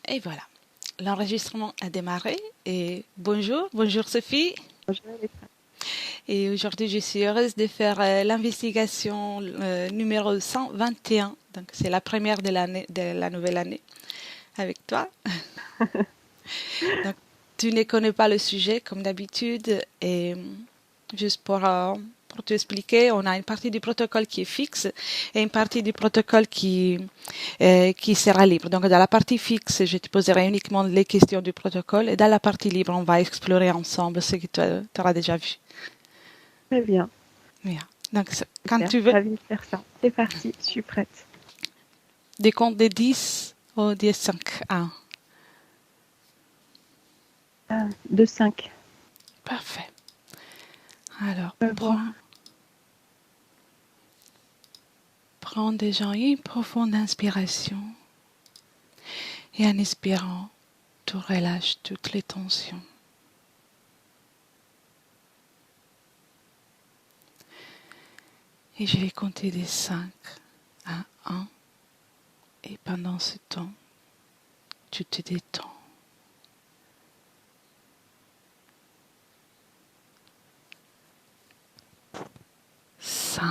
Et voilà, l'enregistrement a démarré. Et bonjour Sophie. Bonjour Alexa. Et aujourd'hui, je suis heureuse de faire l'investigation numéro 121. Donc, c'est la première de l'année, de la nouvelle année avec toi. Donc, tu ne connais pas le sujet comme d'habitude. Et juste pour t'expliquer, on a une partie du protocole qui est fixe et une partie du protocole qui sera libre. Donc, dans la partie fixe, je te poserai uniquement les questions du protocole et dans la partie libre, on va explorer ensemble ce que tu auras déjà vu. Très bien, Bien. Donc, quand super, tu veux, ravie de faire ça. C'est parti, je suis prête. des comptes de 10 au 10, 5. 1. De 5. Parfait. Alors, Je vois. prends déjà une profonde inspiration et en expirant, tu relâches toutes les tensions. Et je vais compter des 5 à 1. Et pendant ce temps, tu te détends. 5.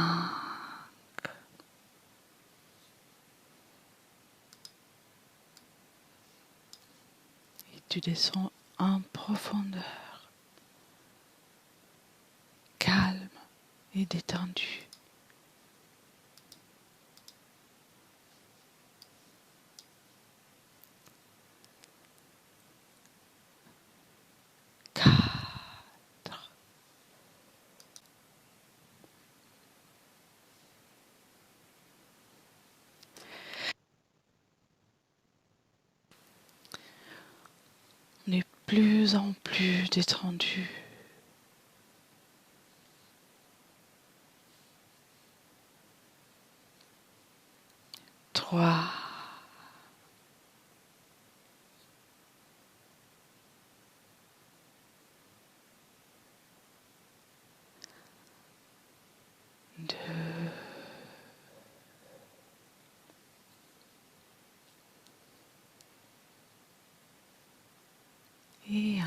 Et tu descends en profondeur, calme et détendu. 4. On est plus en plus détendu. 3. 2. Et 1.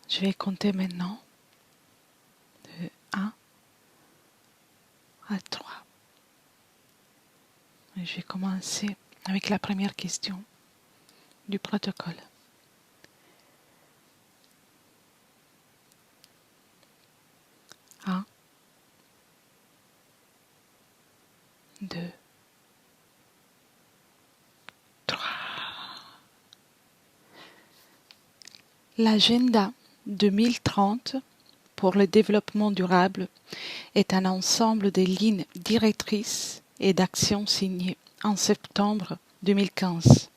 Je vais compter maintenant de 1 à 3. Et je vais commencer avec la première question du protocole. 1, 2, 3. L'agenda 2030 pour le développement durable est un ensemble de lignes directrices et d'actions signées en septembre 2015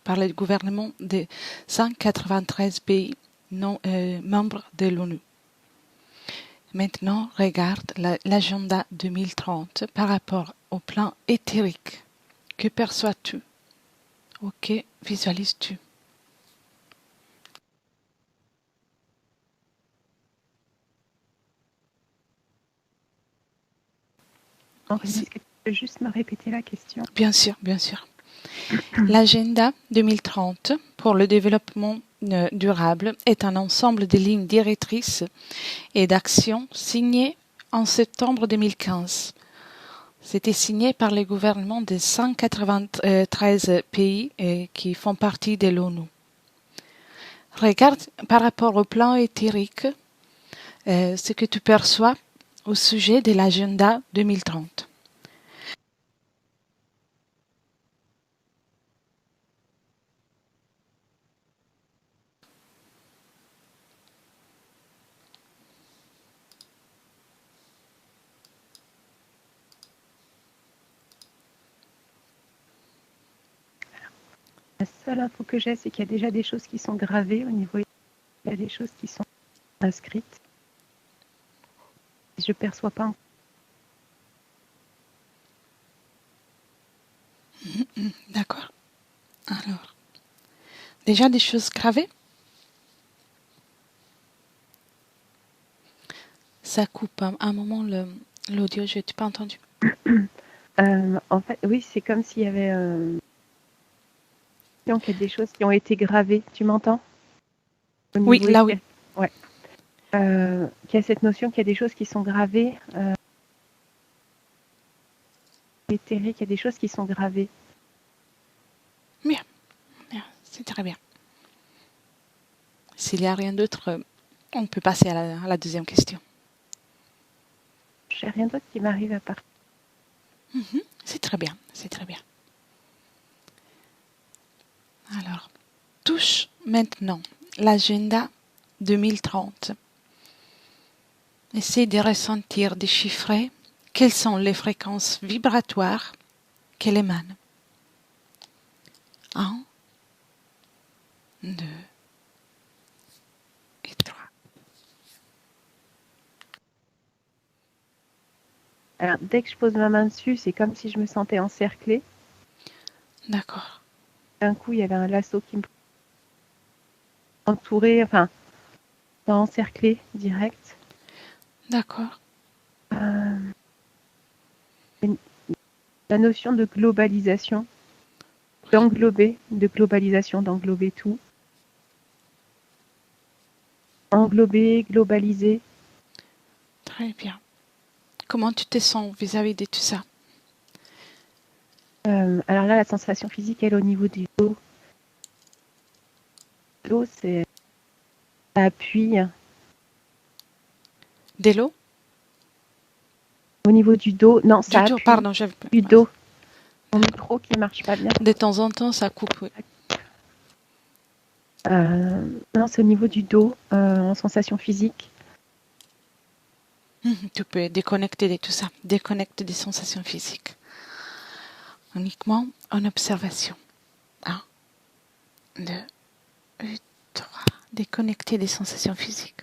par le gouvernement de 193 pays membres de l'ONU. Maintenant, regarde l'agenda 2030 par rapport au plan éthérique. Que perçois-tu? Ou que visualises-tu? Est-ce que tu peux juste me répéter la question? Bien sûr, bien sûr. L'agenda 2030 pour le développement durable est un ensemble de lignes directrices et d'actions signées en septembre 2015. C'était signé par les gouvernements de 193 pays qui font partie de l'ONU. Regarde par rapport au plan éthérique ce que tu perçois au sujet de l'agenda 2030. La seule info que j'ai, c'est qu'il y a déjà des choses qui sont gravées au niveau. Il y a des choses qui sont inscrites. Je ne perçois pas. D'accord. Alors, déjà des choses gravées. Ça coupe un moment l'audio, je t'ai pas entendu. En fait, oui, c'est comme s'il y avait qu'il y a des choses qui ont été gravées. Tu m'entends? Au Oui, niveau là oui. ouais. Qu'il y a cette notion qu'il y a des choses qui sont gravées. Éthérique, il y a des choses qui sont gravées. Bien, bien, c'est très bien. S'il n'y a rien d'autre, on peut passer à la deuxième question. J'ai rien d'autre qui m'arrive à part. C'est très bien, c'est très bien. Alors, touche maintenant l'agenda 2030. Essaie de ressentir, de chiffrer quelles sont les fréquences vibratoires qu'elle émane. 1, 2 et 3. Alors, dès que je pose ma main dessus, c'est comme si je me sentais encerclée. D'accord. D'un coup, il y avait un lasso qui me entourait, enfin, encerclé direct. D'accord. La notion de globalisation, d'englober tout. Englober, globaliser. Très bien. Comment tu te sens vis-à-vis de tout ça? Alors là, la sensation physique, elle, au niveau du dos. L'eau, c'est ça appuie. De l'eau? Au niveau du dos, non, ça Du dos, appuie. pardon. Du dos. Mon micro qui marche pas bien. De temps en temps, ça coupe. Oui. Non, c'est au niveau du dos, en sensation physique. Tu peux déconnecter de tout ça. Déconnecter des sensations physiques. Uniquement en observation. 1, 2, 3. Déconnecter des sensations physiques.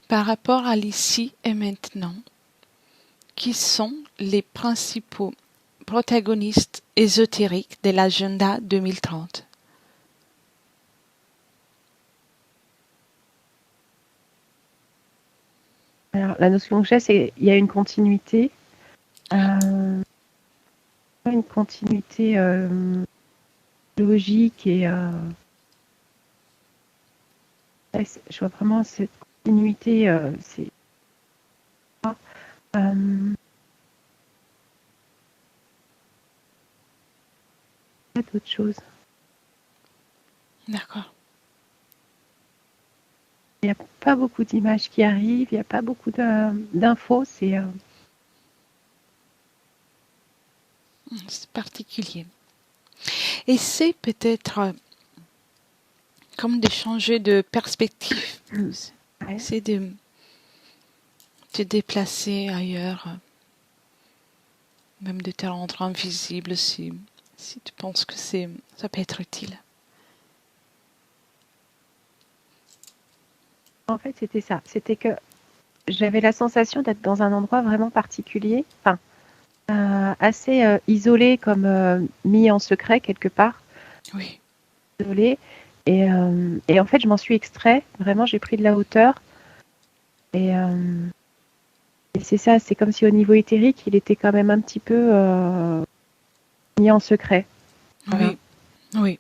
Par rapport à l'ici et maintenant, qui sont les principaux protagonistes ésotériques de l'agenda 2030? Alors, la notion que j'ai, c'est qu'il y a une continuité. Une continuité logique et je vois vraiment cette continuité. C'est pas d'autre chose. D'accord. Il n'y a pas beaucoup d'images qui arrivent, il n'y a pas beaucoup d'infos. C'est particulier. Essaie peut-être comme de changer de perspective. ouais. Essaie de te déplacer ailleurs, même de te rendre invisible si tu penses que ça peut être utile. En fait, c'était ça. C'était que j'avais la sensation d'être dans un endroit vraiment particulier, enfin, assez isolé, comme mis en secret quelque part. Oui. Isolé. Et en fait, je m'en suis extrait. Vraiment, j'ai pris de la hauteur. Et c'est ça, c'est comme si au niveau éthérique, il était quand même un petit peu mis en secret. Voilà. Oui, oui,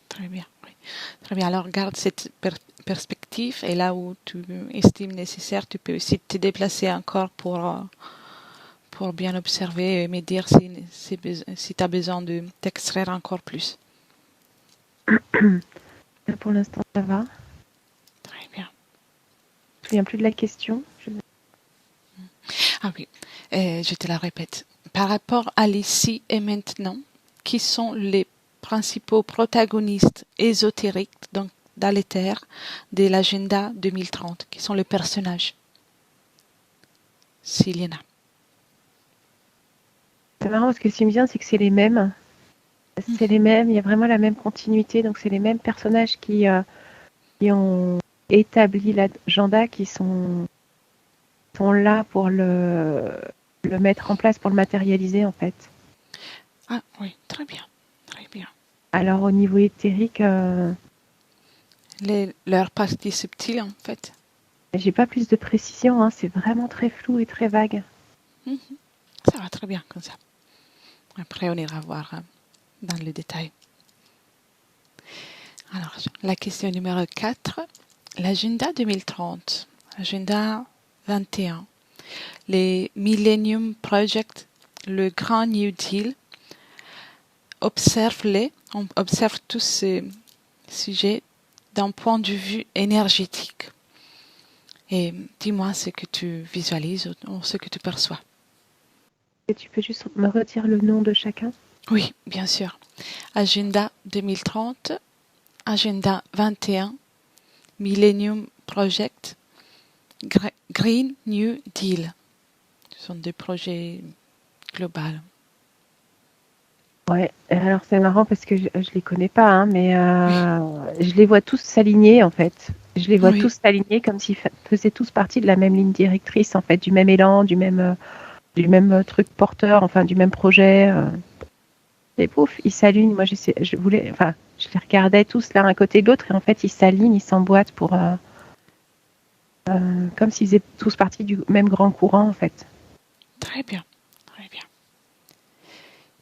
très bien. Oui. Très bien. Alors, garde cette perspective et là où tu estimes nécessaire, tu peux aussi te déplacer encore pour bien observer et me dire si tu as besoin de t'extraire encore plus. Là, pour l'instant, ça va. Très bien. Je me souviens plus de la question. Ah oui, je te la répète. Par rapport à l'ici et maintenant, qui sont les principaux protagonistes ésotériques dans l'éther de l'agenda 2030, qui sont les personnages, s'il y en a. C'est marrant parce que ce qui me vient, c'est que c'est les mêmes. C'est les mêmes, il y a vraiment la même continuité. Donc, c'est les mêmes personnages qui ont établi l'agenda, qui sont là pour le mettre en place, pour le matérialiser, en fait. Ah oui, très bien, très bien. Alors au niveau éthérique, Leur partie subtile, en fait. j'ai pas plus de précision, hein, c'est vraiment très flou et très vague. Mhm. Ça va très bien comme ça. Après, on ira voir dans le détail. Alors, la question numéro 4. L'agenda 2030. Agenda 21. Les Millennium Project, le Grand New Deal. On observe tous ces sujets d'un point de vue énergétique. Et dis-moi ce que tu visualises ou ce que tu perçois. Et tu peux juste me redire le nom de chacun? Oui, bien sûr. Agenda 2030, Agenda 21, Millennium Project, Green New Deal. Ce sont des projets globaux. Ouais, alors c'est marrant parce que je les connais pas, hein, mais Oui, je les vois tous s'aligner en fait. Je les vois oui, tous s'aligner comme s'ils faisaient tous partie de la même ligne directrice en fait, du même élan, du même truc porteur, enfin du même projet. Et pouf, ils s'alignent. Moi, je les regardais tous l'un à côté de l'autre et en fait, ils s'alignent, ils s'emboîtent pour, comme s'ils faisaient tous partie du même grand courant en fait. très bien, très bien.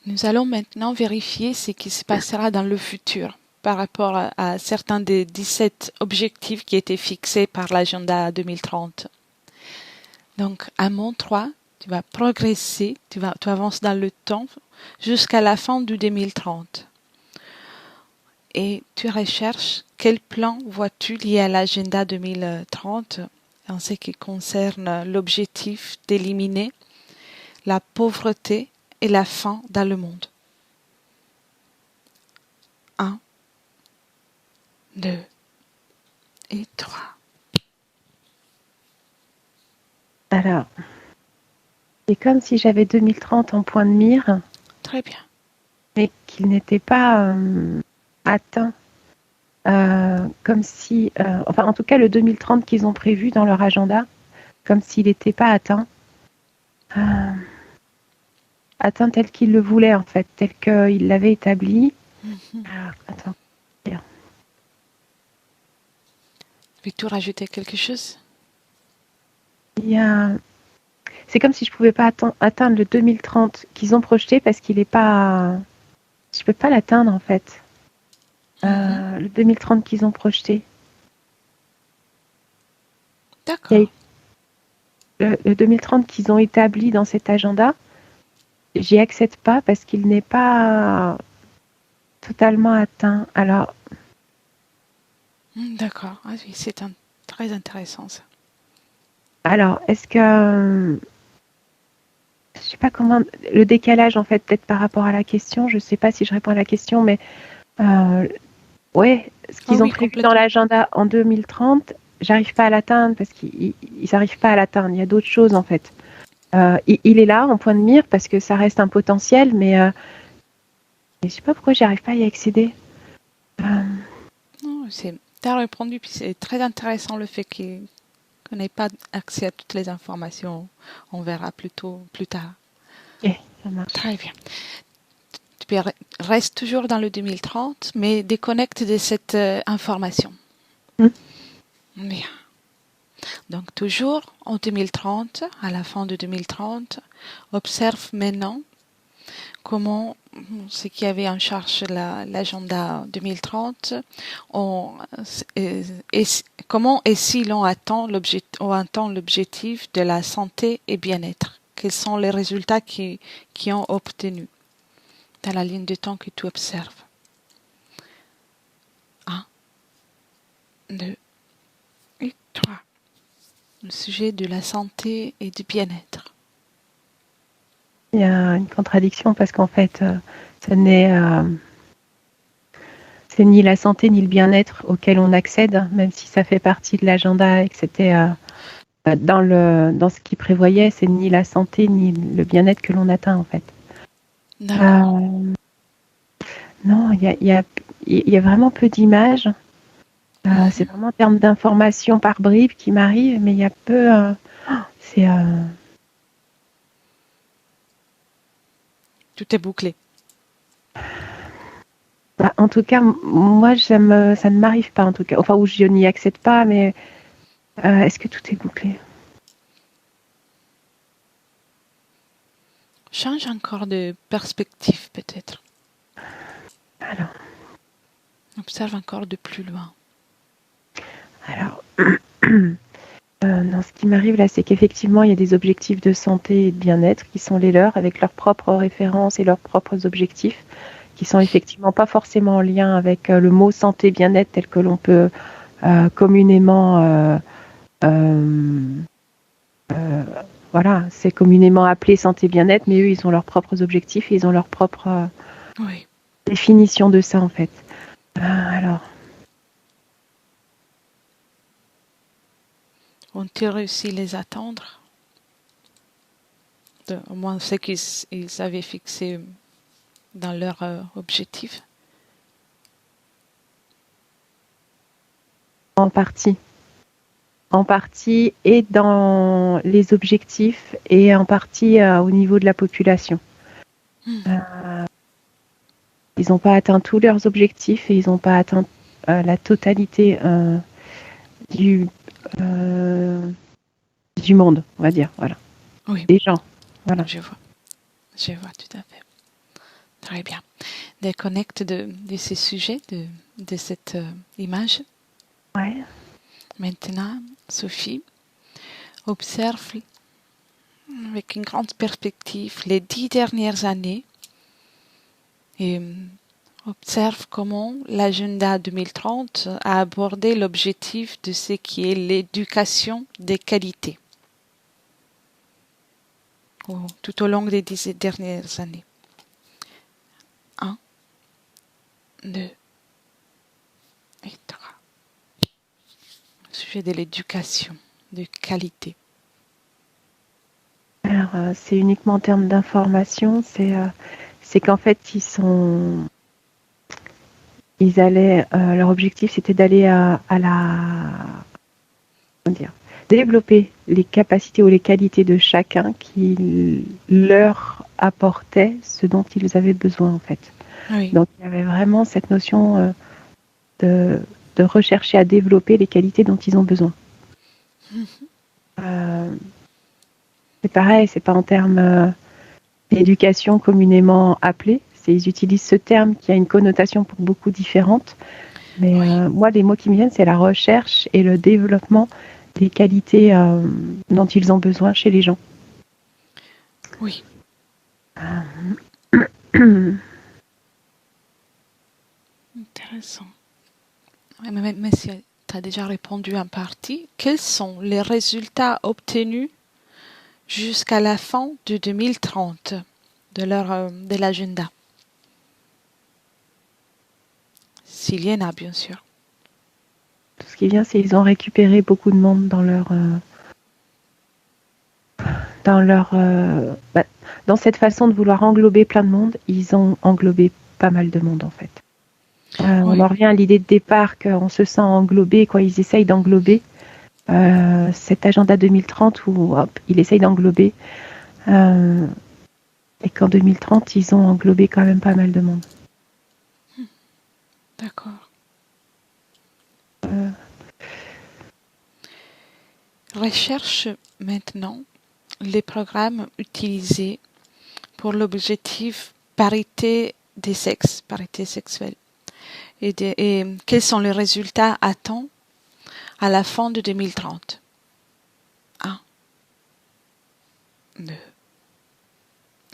Nous allons maintenant vérifier ce qui se passera dans le futur par rapport à certains des 17 objectifs qui étaient fixés par l'agenda 2030. Donc, à mon 3, tu vas progresser, tu avances dans le temps jusqu'à la fin du 2030. Et tu recherches quel plan vois-tu lié à l'agenda 2030 en ce qui concerne l'objectif d'éliminer la pauvreté et la faim dans le monde. 1, 2 et 3. Alors, c'est comme si j'avais 2030 en point de mire, Très bien. mais qu'il n'était pas atteint. Comme si, enfin en tout cas le 2030 qu'ils ont prévu dans leur agenda, comme s'il n'était pas atteint, euh, atteint tel qu'ils le voulaient en fait, tel qu'ils l'avaient établi. Mhm. Alors, attends, Veux-tu rajouter quelque chose? il y a, c'est comme si je pouvais pas atteindre le 2030 qu'ils ont projeté parce qu'il est pas, je peux pas l'atteindre en fait, Mhm. le 2030 qu'ils ont projeté. Il y a D'accord. le 2030 qu'ils ont établi dans cet agenda, j'y accède pas parce qu'il n'est pas totalement atteint. Alors, D'accord. Ah oui, c'est très intéressant ça. est-ce que je sais pas comment le décalage en fait peut-être par rapport à la question, je sais pas si je réponds à la question, mais euh, ouais, ce Oh qu'ils ont oui, prévu dans complètement. l'agenda en 2030, j'arrive pas à l'atteindre parce qu'ils n'arrivent pas à l'atteindre. Il y a d'autres choses en fait. Il est là en point de mire parce que ça reste un potentiel, mais je sais pas pourquoi j'arrive pas à y accéder. Euh, Non, t'as répondu, puis c'est très intéressant le fait qu'on n'ait pas accès à toutes les informations. On verra plus tard. ok, ça marche. Très bien. Tu restes toujours dans le 2030, mais déconnecte de cette information. Hmm. Bien. Donc toujours en 2030, à la fin de 2030, observe maintenant comment ce qui avait en charge l'agenda 2030, on, comment et si on atteint l'objectif de la santé et bien-être. Quels sont les résultats qui ont obtenus dans la ligne de temps que tu observes. 1, 2 et 3. Le sujet de la santé et du bien-être. Il y a une contradiction parce qu'en fait, ce n'est c'est ni la santé ni le bien-être auquel on accède, même si ça fait partie de l'agenda et que c'était dans ce qu'il prévoyait, c'est ni la santé ni le bien-être que l'on atteint en fait. D'accord. Euh, non, il y a vraiment peu d'images. C'est vraiment en termes d'informations par bribes qui m'arrivent, mais il y a peu. C'est Tout est bouclé. en tout cas, moi, ça ne m'arrive pas, en tout cas. Enfin, ou je n'y accède pas, mais est-ce que tout est bouclé? Change encore de perspective, peut-être. Alors, Observe encore de plus loin. alors non, ce qui m'arrive là, c'est qu'effectivement, il y a des objectifs de santé et de bien-être qui sont les leurs, avec leurs propres références et leurs propres objectifs, qui sont effectivement pas forcément en lien avec le mot santé, bien-être tel que l'on peut communément voilà, c'est communément appelé santé bien-être, mais eux, ils ont leurs propres objectifs et ils ont leur propre Oui. définition de ça, en fait. Alors, ont-ils réussi à les atteindre? Au moins ce qu'ils avaient fixé dans leur objectif? en partie. En partie et dans les objectifs et en partie au niveau de la population. Ils n'ont pas atteint tous leurs objectifs et ils n'ont pas atteint la totalité du monde, on va dire. Voilà. Oui. Des gens. Voilà. Je vois tout à fait. Très bien. Déconnecte de ces sujets, de cette image. Ouais. Maintenant, Sophie, observe avec une grande perspective les 10 dernières années et observe comment l'agenda 2030 a abordé l'objectif de ce qui est l'éducation des qualités tout au long des 10 dernières années. 1, 2 et 3. Au sujet de l'éducation de qualité. Alors, c'est uniquement en termes d'information, c'est qu'en fait, ils allaient, leur objectif, c'était d'aller développer les capacités ou les qualités de chacun qui leur apportait ce dont ils avaient besoin, en fait. Oui. Donc, il y avait vraiment cette notion de rechercher à développer les qualités dont ils ont besoin. C'est pareil, c'est pas en termes d'éducation communément appelée. Ils utilisent ce terme qui a une connotation pour beaucoup différente. Mais Oui. moi, les mots qui me viennent, c'est la recherche et le développement des qualités dont ils ont besoin chez les gens. Oui. Intéressant. Mais si tu as déjà répondu en partie, quels sont les résultats obtenus jusqu'à la fin de 2030 de l'agenda? S'il y en a, bien sûr. Tout ce qui vient, c'est qu'ils ont récupéré beaucoup de monde dans cette façon de vouloir englober plein de monde. Ils ont englobé pas mal de monde, en fait. Oui. On en revient à l'idée de départ qu'on se sent englobé quand ils essayent d'englober cet agenda 2030 où ils essayent d'englober et qu'en 2030 ils ont englobé quand même pas mal de monde. D'accord. Recherche maintenant les programmes utilisés pour l'objectif parité des sexes, parité sexuelle. Et quels sont les résultats attendus à la fin de 2030? 1, 2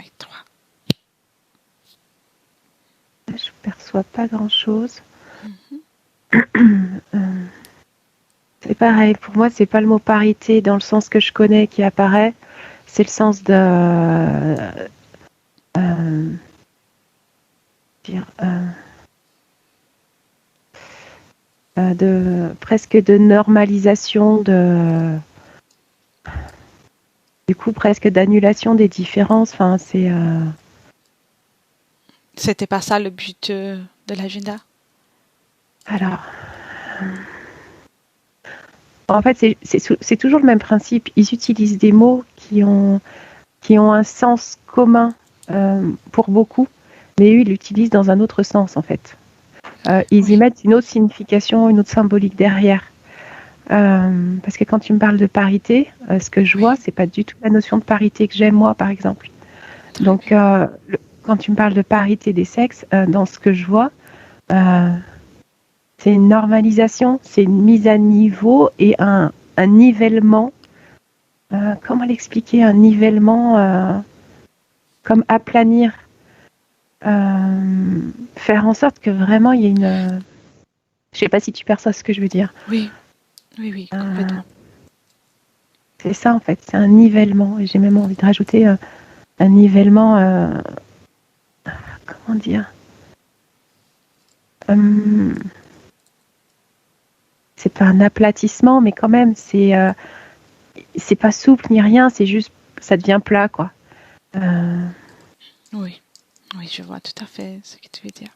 et 3. Je perçois pas grand-chose. C'est pareil, pour moi, c'est pas le mot parité dans le sens que je connais qui apparaît. C'est le sens de presque de normalisation du coup presque d'annulation des différences. Enfin, C'était pas ça le but de l'agenda? Alors, en fait, c'est toujours le même principe. Ils utilisent des mots qui ont un sens commun pour beaucoup, mais eux, ils l'utilisent dans un autre sens, en fait. ils y mettent une autre signification, une autre symbolique derrière. Parce que quand tu me parles de parité, ce que je vois, c'est pas du tout la notion de parité que j'aime moi, par exemple. Donc, quand tu me parles de parité des sexes, dans ce que je vois, c'est une normalisation, c'est une mise à niveau et un nivellement. Comment l'expliquer? Un nivellement, comme aplanir. Faire en sorte que vraiment il y ait une. Je sais pas si tu perçois ce que je veux dire. Oui, complètement. C'est ça en fait, c'est un nivellement. Et j'ai même envie de rajouter un nivellement. Comment dire? C'est pas un aplatissement, mais quand même, c'est pas souple ni rien, c'est juste, ça devient plat, quoi. Oui, je vois tout à fait ce que tu veux dire.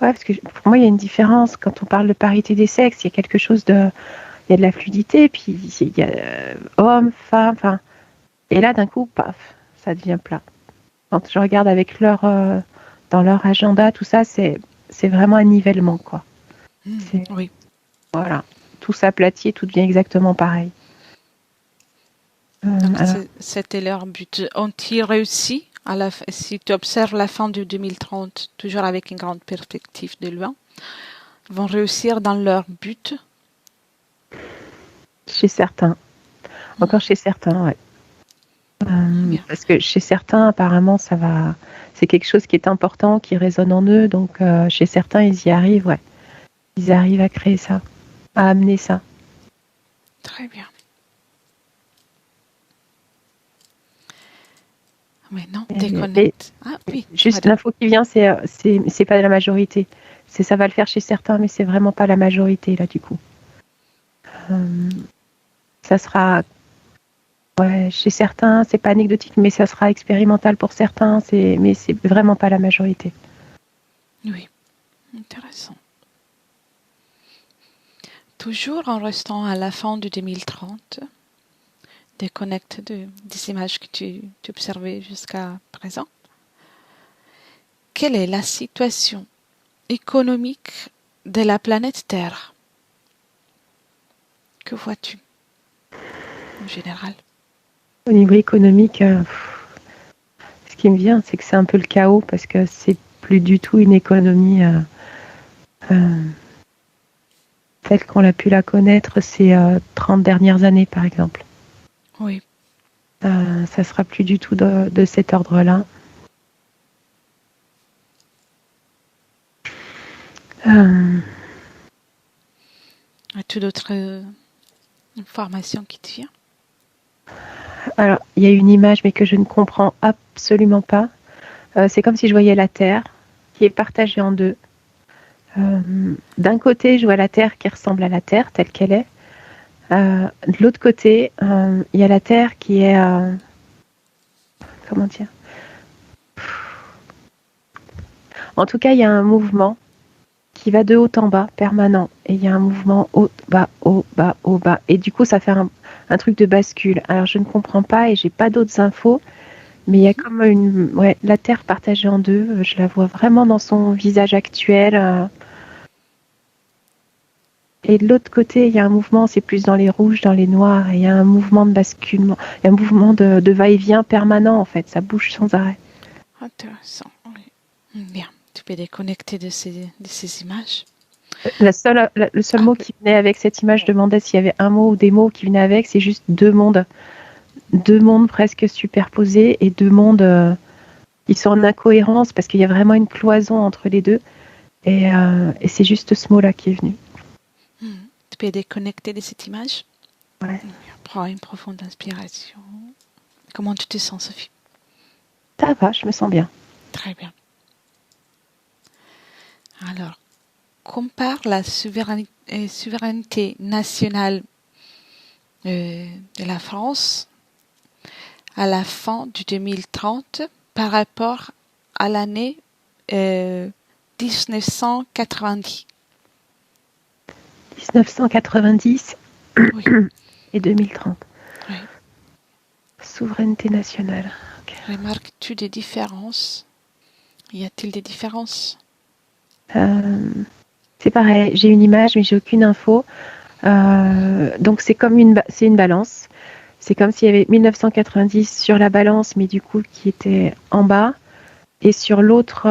Ouais, parce que pour moi, il y a une différence. Quand on parle de parité des sexes, il y a quelque chose de. Il y a de la fluidité, puis il y a homme, femme, enfin. Et là, d'un coup, paf, ça devient plat. Quand je regarde avec dans leur agenda, tout ça, c'est vraiment un nivellement, quoi. Oui. Voilà. Tout s'aplatit, tout devient exactement pareil. Donc, c'était leur but. Ont-ils réussi si tu observes la fin de 2030, toujours avec une grande perspective de loin, ils vont réussir dans leur but? Chez certains. Encore chez certains, ouais. Parce que chez certains, apparemment, ça va. C'est quelque chose qui est important, qui résonne en eux. Donc, chez certains, ils y arrivent, ouais. Ils arrivent à créer ça, à amener ça. Très bien. Maintenant, déconnecte. Ah oui. Juste l'info qui vient, c'est pas la majorité. Ça va le faire chez certains, mais c'est vraiment pas la majorité là du coup. Ça sera, ouais, chez certains, c'est pas anecdotique, mais ça sera expérimental pour certains. Mais c'est vraiment pas la majorité. Oui, intéressant. Toujours en restant à la fin de 2030. Déconnecte des images que tu observais jusqu'à présent. Quelle est la situation économique de la planète Terre? Que vois-tu en général? Au niveau économique, ce qui me vient, c'est que c'est un peu le chaos parce que c'est plus du tout une économie telle qu'on a pu la connaître ces 30 dernières années, par exemple. Oui. Ça sera plus du tout de cet ordre-là. As-tu d'autres informations qui te viennent? Alors, il y a une image, mais que je ne comprends absolument pas. C'est comme si je voyais la Terre qui est partagée en deux. D'un côté, je vois la Terre qui ressemble à la Terre telle qu'elle est. De l'autre côté, il y a la Terre qui est... comment dire? En tout cas, il y a un mouvement qui va de haut en bas, permanent. Et il y a un mouvement haut, bas, haut, bas, haut, bas. Et du coup, ça fait un truc de bascule. Alors, je ne comprends pas et j'ai pas d'autres infos. Mais il y a comme la Terre partagée en deux. Je la vois vraiment dans son visage actuel. Et de l'autre côté, il y a un mouvement, c'est plus dans les rouges, dans les noirs. Et il y a un mouvement de basculement, il y a un mouvement de va-et-vient permanent, en fait. Ça bouge sans arrêt. Intéressant, oui. Bien, tu peux déconnecter de ces images. Le seul mot qui venait avec cette image, je demandais s'il y avait un mot ou des mots qui venaient avec, c'est juste deux mondes. Deux mondes presque superposés et deux mondes qui sont en incohérence parce qu'il y a vraiment une cloison entre les deux. Et c'est juste ce mot-là qui est venu. Tu peux déconnecter de cette image. Ouais. Prends une profonde inspiration. Comment tu te sens, Sophie? Ça va, je me sens bien. Très bien. Alors, compare la souveraineté nationale de la France à la fin du 2030 par rapport à l'année 1990. 1990 Oui. et 2030. Oui. Souveraineté nationale. Okay. Remarques-tu des différences Y a-t-il des différences? C'est pareil, j'ai une image, mais j'ai aucune info. Donc c'est comme c'est une balance. C'est comme s'il y avait 1990 sur la balance, mais du coup qui était en bas. Et sur l'autre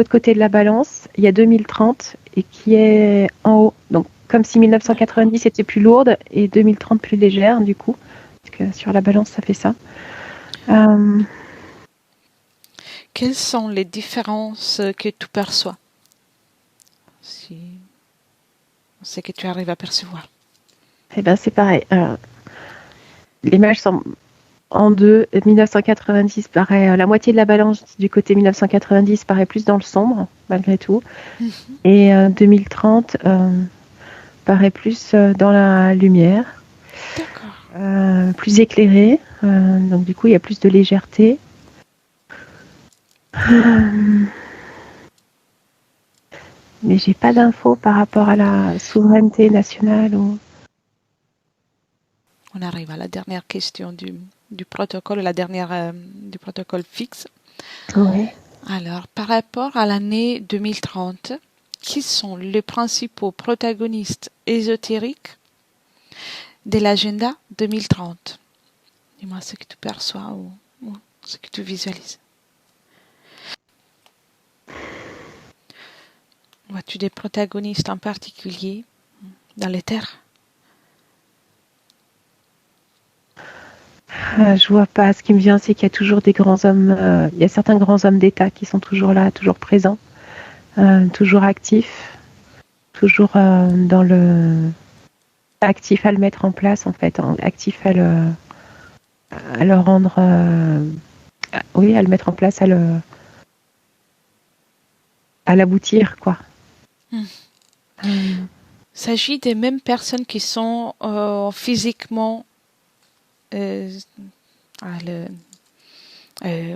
côté de la balance, il y a 2030 et qui est en haut. Donc comme si 1990 était plus lourde et 2030 plus légère, du coup. Parce que sur la balance, ça fait ça. Quelles sont les différences que tu perçois? Si c'est que tu arrives à percevoir. Eh bien, c'est pareil. L'image semble en deux. 1990 paraît, la moitié de la balance du côté 1990 paraît plus dans le sombre, malgré tout. Et 2030 paraît plus dans la lumière. D'accord. Plus éclairé. Donc, du coup, il y a plus de légèreté. Mais j'ai pas d'infos par rapport à la souveraineté nationale. On arrive à la dernière question du protocole, la dernière du protocole fixe. Oui. Alors, par rapport à l'année 2030, qui sont les principaux protagonistes ésotériques de l'agenda 2030? Dis-moi ce que tu perçois ou ce que tu visualises. Vois-tu des protagonistes en particulier dans les terres? Je vois pas. Ce qui me vient, c'est qu'il y a toujours des grands hommes. Il y a certains grands hommes d'État qui sont toujours là, toujours présents, toujours actifs, toujours dans le actif à le mettre en place en fait, actif à le rendre, oui, à le mettre en place, à l'aboutir quoi. S'agit des mêmes personnes qui sont physiquement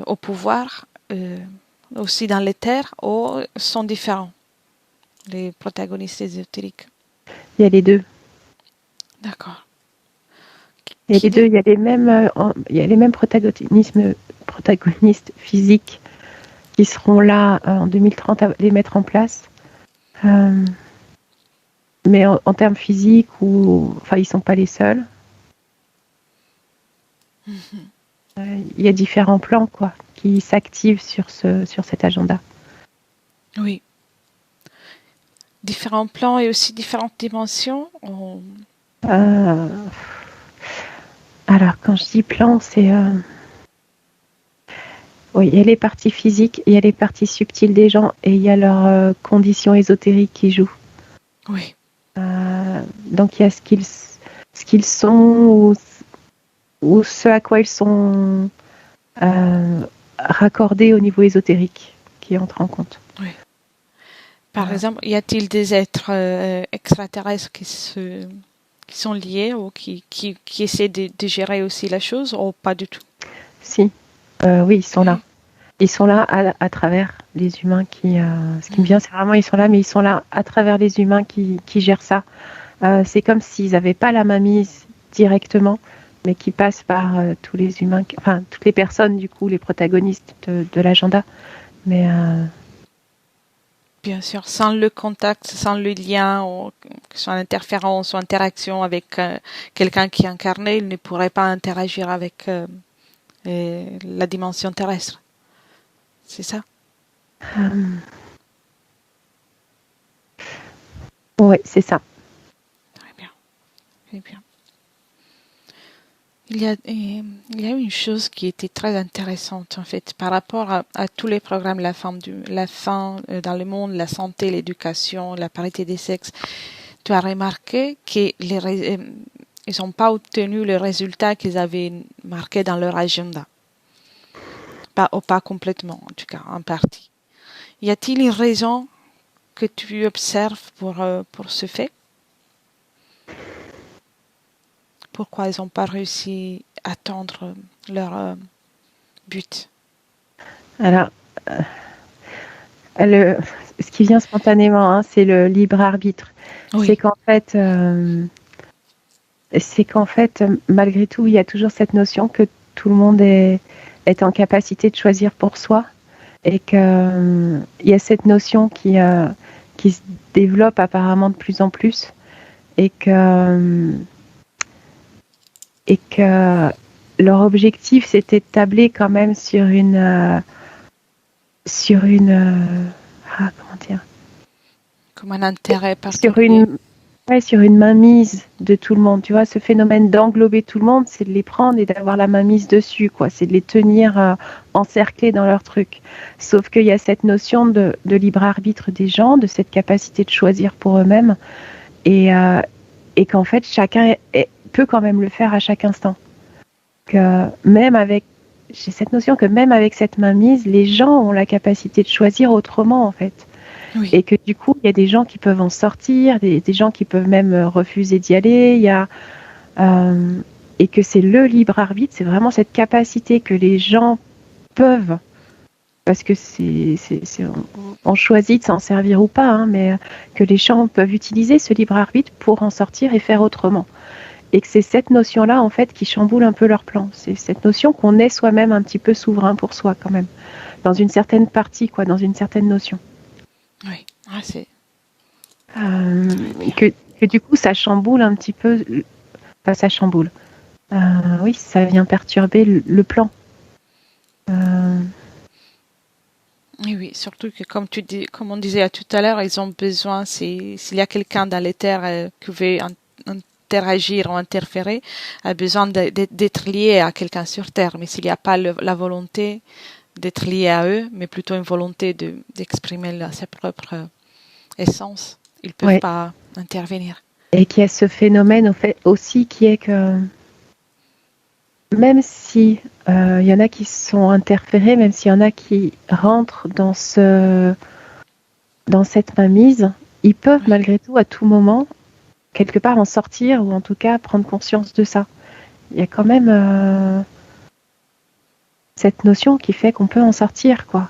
au pouvoir, aussi dans les terres, ou sont différents, les protagonistes ésotériques? Il y a les deux. D'accord. Il y a les deux. Il y a les mêmes protagonistes physiques qui seront là en 2030 à les mettre en place. Mais en termes physiques, enfin, ils sont pas les seuls. Il y a différents plans quoi, qui s'activent sur cet agenda. Oui. Différents plans et aussi différentes dimensions. Alors, quand je dis plan, c'est... Oui, il y a les parties physiques, il y a les parties subtiles des gens et il y a leurs conditions ésotériques qui jouent. Oui. Donc, il y a ce qu'ils sont ou ce à quoi ils sont raccordés au niveau ésotérique qui entre en compte. Oui. Par exemple, y a-t-il des êtres extraterrestres qui sont liés ou qui essaient de gérer aussi la chose ou pas du tout? Si, oui, ils sont là. Ils sont là à travers les humains ce qui me vient, c'est vraiment ils sont là, mais ils sont là à travers les humains qui gèrent ça. C'est comme s'ils n'avaient pas la mainmise directement, mais qui passent par tous les humains, enfin toutes les personnes du coup, les protagonistes de l'agenda. Mais bien sûr, sans le contact, sans le lien, ou soit interférence ou interaction avec quelqu'un qui est incarné, il ne pourrait pas interagir avec la dimension terrestre. C'est ça? Oui, c'est ça. Très bien. Très bien. Il y a une chose qui était très intéressante en fait par rapport à tous les programmes, la femme dans le monde, la santé, l'éducation, la parité des sexes. Tu as remarqué qu'ils n'ont pas obtenu le résultat qu'ils avaient marqué dans leur agenda. Pas complètement, en tout cas, en partie. Y a-t-il une raison que tu observes pour ce fait? Pourquoi ils n'ont pas réussi à atteindre leur but? Alors, ce qui vient spontanément, hein, c'est le libre arbitre. Oui. C'est qu'en fait, malgré tout, il y a toujours cette notion que tout le monde est en capacité de choisir pour soi. et que il y a cette notion qui se développe apparemment de plus en plus et que leur objectif c'était de tabler quand même sur comment dire, Comme un intérêt sur particulier. sur une mainmise de tout le monde. Tu vois, ce phénomène d'englober tout le monde, c'est de les prendre et d'avoir la mainmise dessus, quoi. C'est de les tenir encerclés dans leur truc. Sauf qu'il y a cette notion de libre arbitre des gens, de cette capacité de choisir pour eux-mêmes, et qu'en fait, chacun peut quand même le faire à chaque instant. Que même avec, j'ai cette notion que même avec cette mainmise, les gens ont la capacité de choisir autrement, en fait. Oui. Et que du coup, il y a des gens qui peuvent en sortir, des gens qui peuvent même refuser d'y aller. Et que c'est le libre arbitre, c'est vraiment cette capacité que les gens peuvent, parce que on choisit de s'en servir ou pas, hein, mais que les gens peuvent utiliser ce libre arbitre pour en sortir et faire autrement. Et que c'est cette notion-là, en fait, qui chamboule un peu leur plan. C'est cette notion qu'on est soi-même un petit peu souverain pour soi, quand même. Dans une certaine partie, quoi, dans une certaine notion. Oui, c'est... Que du coup, ça chamboule un petit peu... Enfin, ça chamboule. Oui, ça vient perturber le plan. Oui, surtout que comme on disait tout à l'heure, ils ont besoin, s'il y a quelqu'un dans les terres qui veut interagir ou interférer, a besoin d'être lié à quelqu'un sur Terre. Mais s'il n'y a pas la volonté d'être lié à eux, mais plutôt une volonté d'exprimer sa propre essence, ils ne peuvent pas intervenir. Et qu'il y a ce phénomène au fait, aussi qui est que même si y en a qui sont interférés, même s'il y en a qui rentrent dans cette mainmise, ils peuvent malgré tout à tout moment quelque part en sortir ou en tout cas prendre conscience de ça. Il y a quand même cette notion qui fait qu'on peut en sortir, quoi.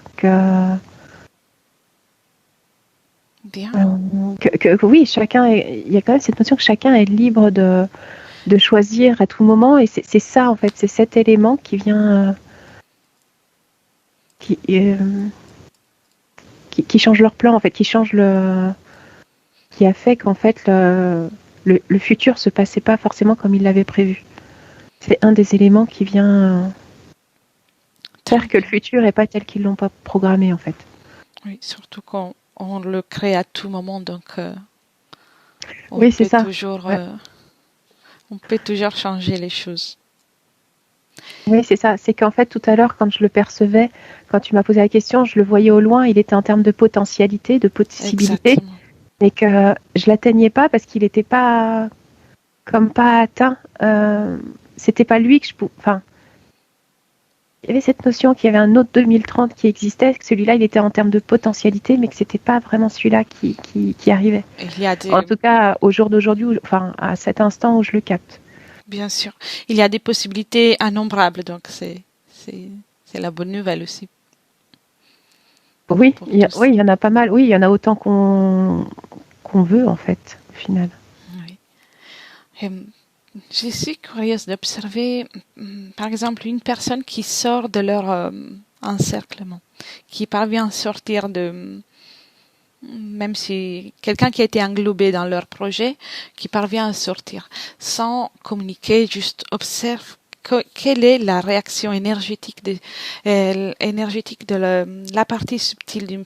Bien. Oui, il y a quand même cette notion que chacun est libre de choisir à tout moment, et c'est ça en fait, c'est cet élément qui vient qui change leur plan en fait, qui a fait qu'en fait le futur se passait pas forcément comme ils l'avaient prévu. C'est un des éléments qui vient faire que le futur n'est pas tel qu'ils l'ont pas programmé en fait. Oui, surtout qu'on le crée à tout moment, donc oui, c'est ça. On peut toujours changer les choses. Oui, c'est ça. C'est qu'en fait, tout à l'heure, quand je le percevais, quand tu m'as posé la question, je le voyais au loin, il était en termes de potentialité, de possibilité, Exactement. mais que je l'atteignais pas parce qu'il n'était pas atteint. C'était pas lui que je pouvais... Enfin, il y avait cette notion qu'il y avait un autre 2030 qui existait, que celui-là, il était en termes de potentialité, mais que c'était pas vraiment celui-là qui arrivait. En tout cas, au jour d'aujourd'hui, enfin, à cet instant où je le capte. Bien sûr. Il y a des possibilités innombrables, donc c'est la bonne nouvelle aussi. Oui, il y en a pas mal. Oui, il y en a autant qu'on veut, en fait, au final. Oui. Je suis curieuse d'observer, par exemple, une personne qui sort de leur encerclement, qui parvient à sortir même si quelqu'un qui a été englobé dans leur projet, qui parvient à sortir sans communiquer, juste observe quelle est la réaction énergétique de la partie subtile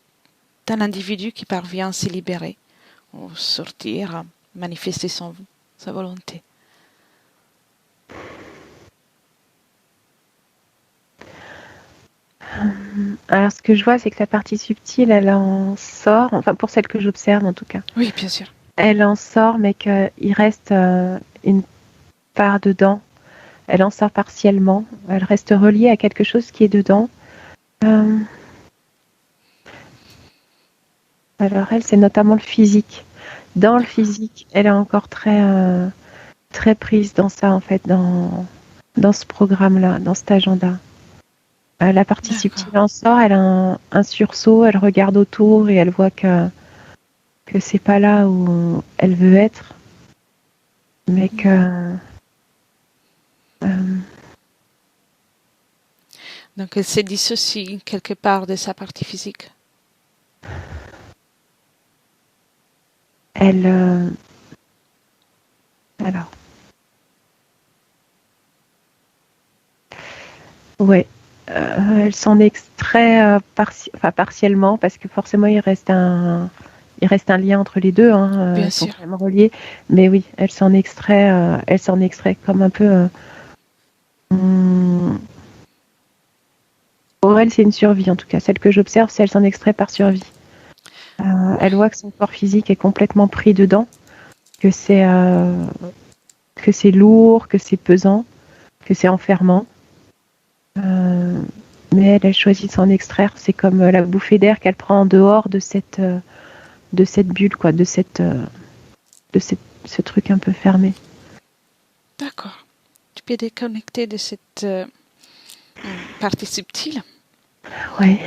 d'un individu qui parvient à se libérer, ou sortir, à manifester sa volonté. Alors, ce que je vois, c'est que la partie subtile, elle en sort, enfin, pour celle que j'observe en tout cas. Oui, bien sûr. Elle en sort, mais qu'il reste une part dedans. Elle en sort partiellement. Elle reste reliée à quelque chose qui est dedans. Alors, elle, c'est notamment le physique. Dans le physique, elle est encore très prise dans ça, en fait, dans ce programme-là, dans cet agenda. La partie subtile en sort, elle a un sursaut, elle regarde autour et elle voit que c'est pas là où elle veut être, mais que Donc elle se dissocie quelque part de sa partie physique. Elle, alors, ouais, elle s'en extrait partiellement parce que forcément il reste un lien entre les deux. Hein, Bien elles sont sûr. quand même reliées. Mais oui, elle s'en extrait comme un peu. Pour elle, c'est une survie en tout cas. Celle que j'observe, c'est elle s'en extrait par survie. Elle voit que son corps physique est complètement pris dedans, que c'est lourd, que c'est pesant, que c'est enfermant. Mais elle choisit de s'en extraire. C'est comme la bouffée d'air qu'elle prend en dehors de cette bulle, quoi, ce truc un peu fermé. D'accord. Tu peux déconnecter de cette partie subtile. Ouais.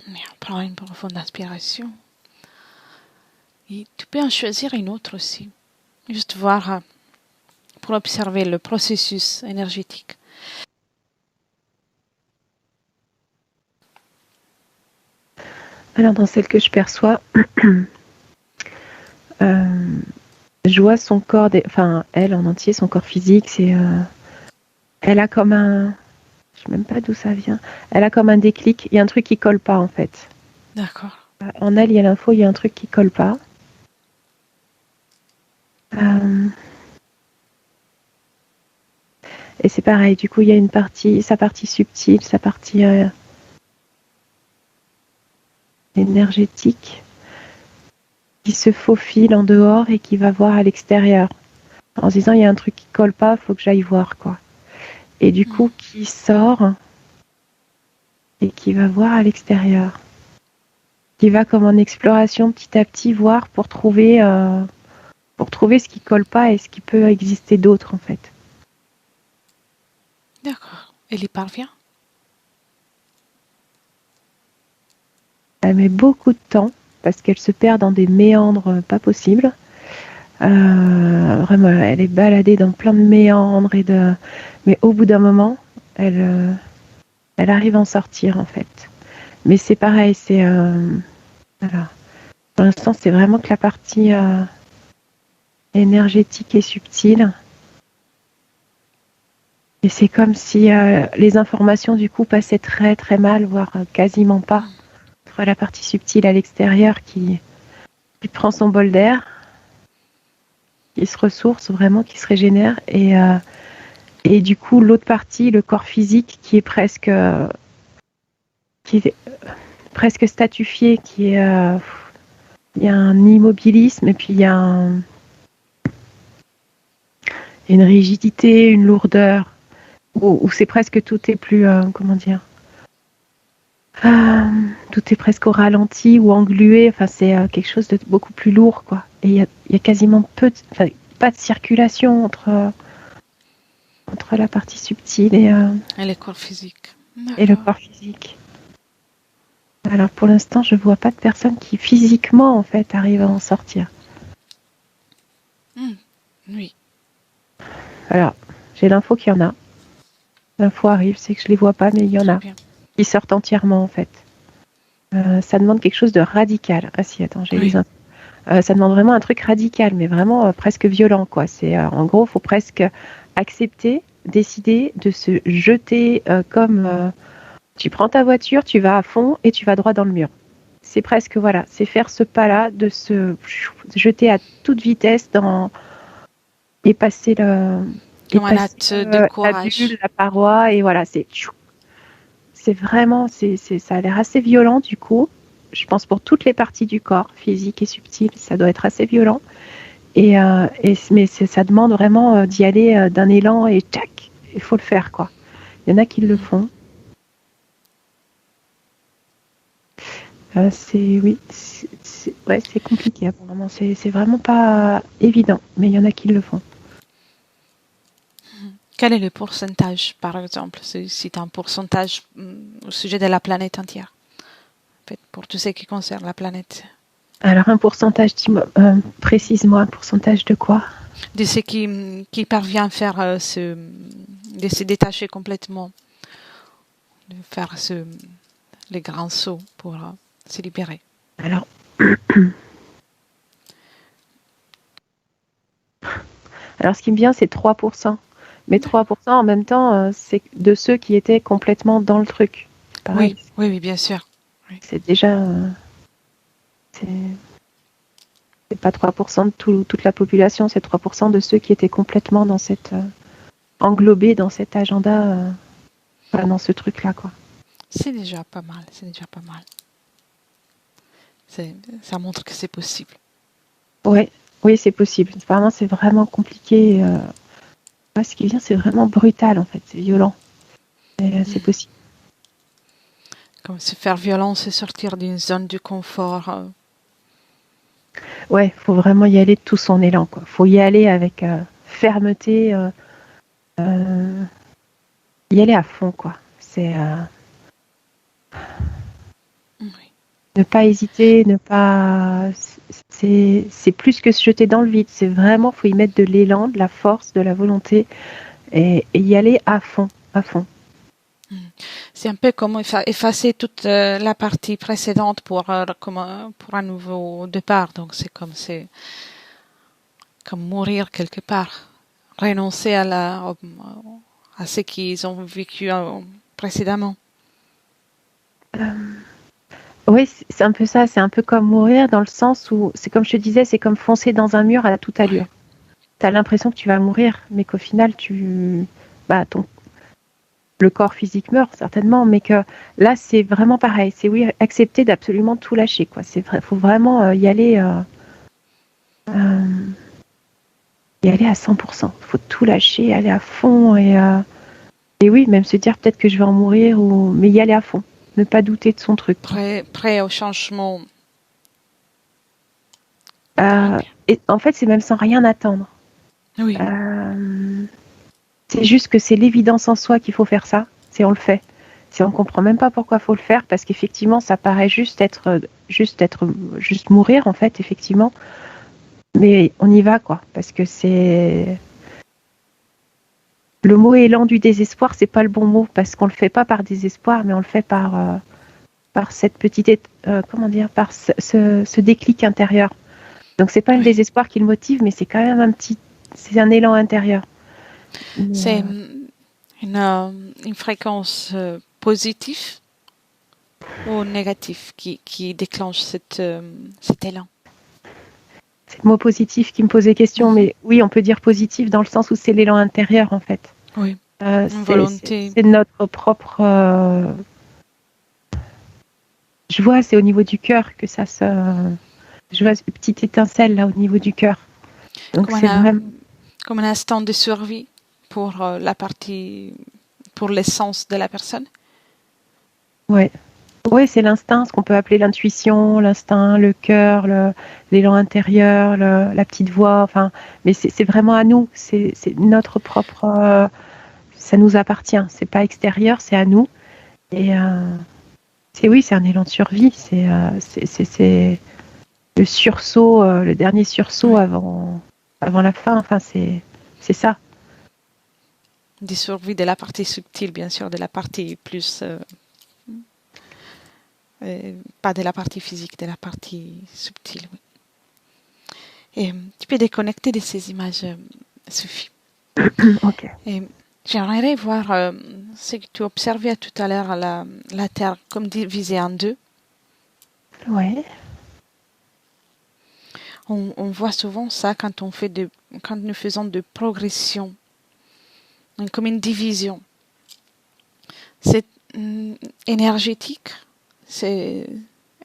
Et prends une profonde inspiration. Et tu peux en choisir une autre aussi. Juste voir pour observer le processus énergétique. Alors dans celle que je perçois, je vois son corps, elle en entier, son corps physique, elle a comme un, je sais même pas d'où ça vient, elle a comme un déclic, il y a un truc qui colle pas en fait. D'accord. En elle, il y a l'info, il y a un truc qui colle pas. Et c'est pareil, du coup, il y a sa partie subtile, sa partie énergétique qui se faufile en dehors et qui va voir à l'extérieur. En se disant, il y a un truc qui colle pas, faut que j'aille voir, quoi. Et du coup, qui sort et qui va voir à l'extérieur. Qui va comme en exploration petit à petit voir pour trouver ce qui colle pas et ce qui peut exister d'autre, en fait. D'accord. Elle y parvient? Elle met beaucoup de temps parce qu'elle se perd dans des méandres pas possibles. Vraiment, elle est baladée dans plein de méandres mais au bout d'un moment, elle arrive à en sortir en fait. Mais c'est pareil, voilà. Pour l'instant, c'est vraiment que la partie énergétique et subtile. Et c'est comme si les informations du coup passaient très très mal, voire quasiment pas, entre la partie subtile à l'extérieur qui prend son bol d'air, qui se ressource vraiment, qui se régénère, et du coup l'autre partie, le corps physique, qui est presque statufié, il y a un immobilisme et puis il y a une rigidité, une lourdeur, où c'est presque tout est plus, comment dire, tout est presque au ralenti ou englué. Enfin, c'est quelque chose de beaucoup plus lourd, quoi. Et il y a quasiment pas de circulation entre la partie subtile et le corps physique. le corps physique. Alors pour l'instant, je vois pas de personne qui physiquement en fait arrive à en sortir. Oui. Alors, j'ai l'info qu'il y en a. L'info arrive, c'est que je les vois pas, mais il y en a qui sortent entièrement en fait. Ça demande quelque chose de radical. Ah si, attends, j'ai les infos. Ça demande vraiment un truc radical, mais vraiment presque violent, quoi. C'est en gros, faut presque accepter, décider de se jeter comme tu prends ta voiture, tu vas à fond et tu vas droit dans le mur. C'est presque voilà, c'est faire ce pas-là, de se jeter à toute vitesse et passer comme un acte de courage. La bulle, la paroi, et voilà, c'est vraiment, ça a l'air assez violent du coup. Je pense pour toutes les parties du corps, physique et subtil, ça doit être assez violent. Mais ça demande vraiment d'y aller d'un élan et tac, il faut le faire, quoi. Il y en a qui le font. C'est compliqué apparemment. C'est vraiment pas évident, mais il y en a qui le font. Quel est le pourcentage, par exemple, si tu as un pourcentage au sujet de la planète entière, en fait, pour tout ce qui concerne la planète? Alors un pourcentage, précise-moi un pourcentage de quoi? De ce qui parvient à faire de se détacher complètement de faire les grands sauts pour se libérer. Alors, ce qui me vient, c'est 3%. Mais 3% en même temps, c'est de ceux qui étaient complètement dans le truc. Pareil. Oui, bien sûr. Oui. C'est déjà... c'est pas 3% de toute la population, c'est 3% de ceux qui étaient complètement dans englobés dans cet agenda, dans ce truc-là, quoi. C'est déjà pas mal. Ça montre que c'est possible. Ouais, oui, c'est possible. Vraiment, c'est vraiment compliqué. Ce qui vient, c'est vraiment brutal, en fait. C'est violent. Et c'est possible. Comme se faire violence et sortir d'une zone de confort. Ouais, faut vraiment y aller de tout son élan, quoi. Faut y aller avec fermeté, y aller à fond, quoi. C'est ne pas hésiter, c'est plus que se jeter dans le vide. C'est vraiment, faut y mettre de l'élan, de la force, de la volonté et y aller à fond, à fond. C'est un peu comme effacer toute la partie précédente pour un nouveau départ. Donc c'est comme mourir quelque part, renoncer à ce qu'ils ont vécu précédemment. Oui, c'est un peu ça. C'est un peu comme mourir dans le sens où, c'est comme je te disais, c'est comme foncer dans un mur à toute allure. Tu as l'impression que tu vas mourir, mais qu'au final, le corps physique meurt certainement, mais que là, c'est vraiment pareil. C'est oui, accepter d'absolument tout lâcher, quoi. C'est vrai, faut vraiment y aller à 100%. Faut tout lâcher, aller à fond et oui, même se dire peut-être que je vais en mourir mais y aller à fond. Ne pas douter de son truc. Prêt au changement. Et en fait, c'est même sans rien attendre. Oui. C'est juste que c'est l'évidence en soi qu'il faut faire ça. On le fait. On comprend même pas pourquoi faut le faire parce qu'effectivement, ça paraît juste mourir en fait, effectivement. Mais on y va quoi, parce que c'est le mot élan du désespoir, c'est pas le bon mot parce qu'on le fait pas par désespoir, mais on le fait par cette petite par ce déclic intérieur. Donc c'est pas le désespoir qui le motive, mais c'est quand même c'est un élan intérieur. C'est une fréquence positive ou négative qui déclenche cet élan. C'est le mot positif qui me posait question, mais oui, on peut dire positif dans le sens où c'est l'élan intérieur en fait. Oui. Volonté. C'est notre propre. Je vois, c'est au niveau du cœur que ça se. Je vois une petite étincelle là au niveau du cœur. Donc c'est vraiment comme un instant de survie pour pour l'essence de la personne. Ouais. Oui, c'est l'instinct, ce qu'on peut appeler l'intuition, l'instinct, le cœur, l'élan intérieur, la petite voix. Enfin, mais c'est vraiment à nous. C'est notre propre. Ça nous appartient. C'est pas extérieur, c'est à nous. Et c'est un élan de survie. C'est le sursaut, le dernier sursaut avant la fin. Enfin, c'est ça. Des survies de la partie subtile, bien sûr, de la partie plus. Pas de la partie physique, de la partie subtile. Oui. Et tu peux déconnecter de ces images, Sophie. Ok. Et j'aimerais voir ce que tu observais tout à l'heure, la Terre comme divisée en deux. Ouais. On voit souvent ça quand nous faisons de progression, comme une division. C'est énergétique.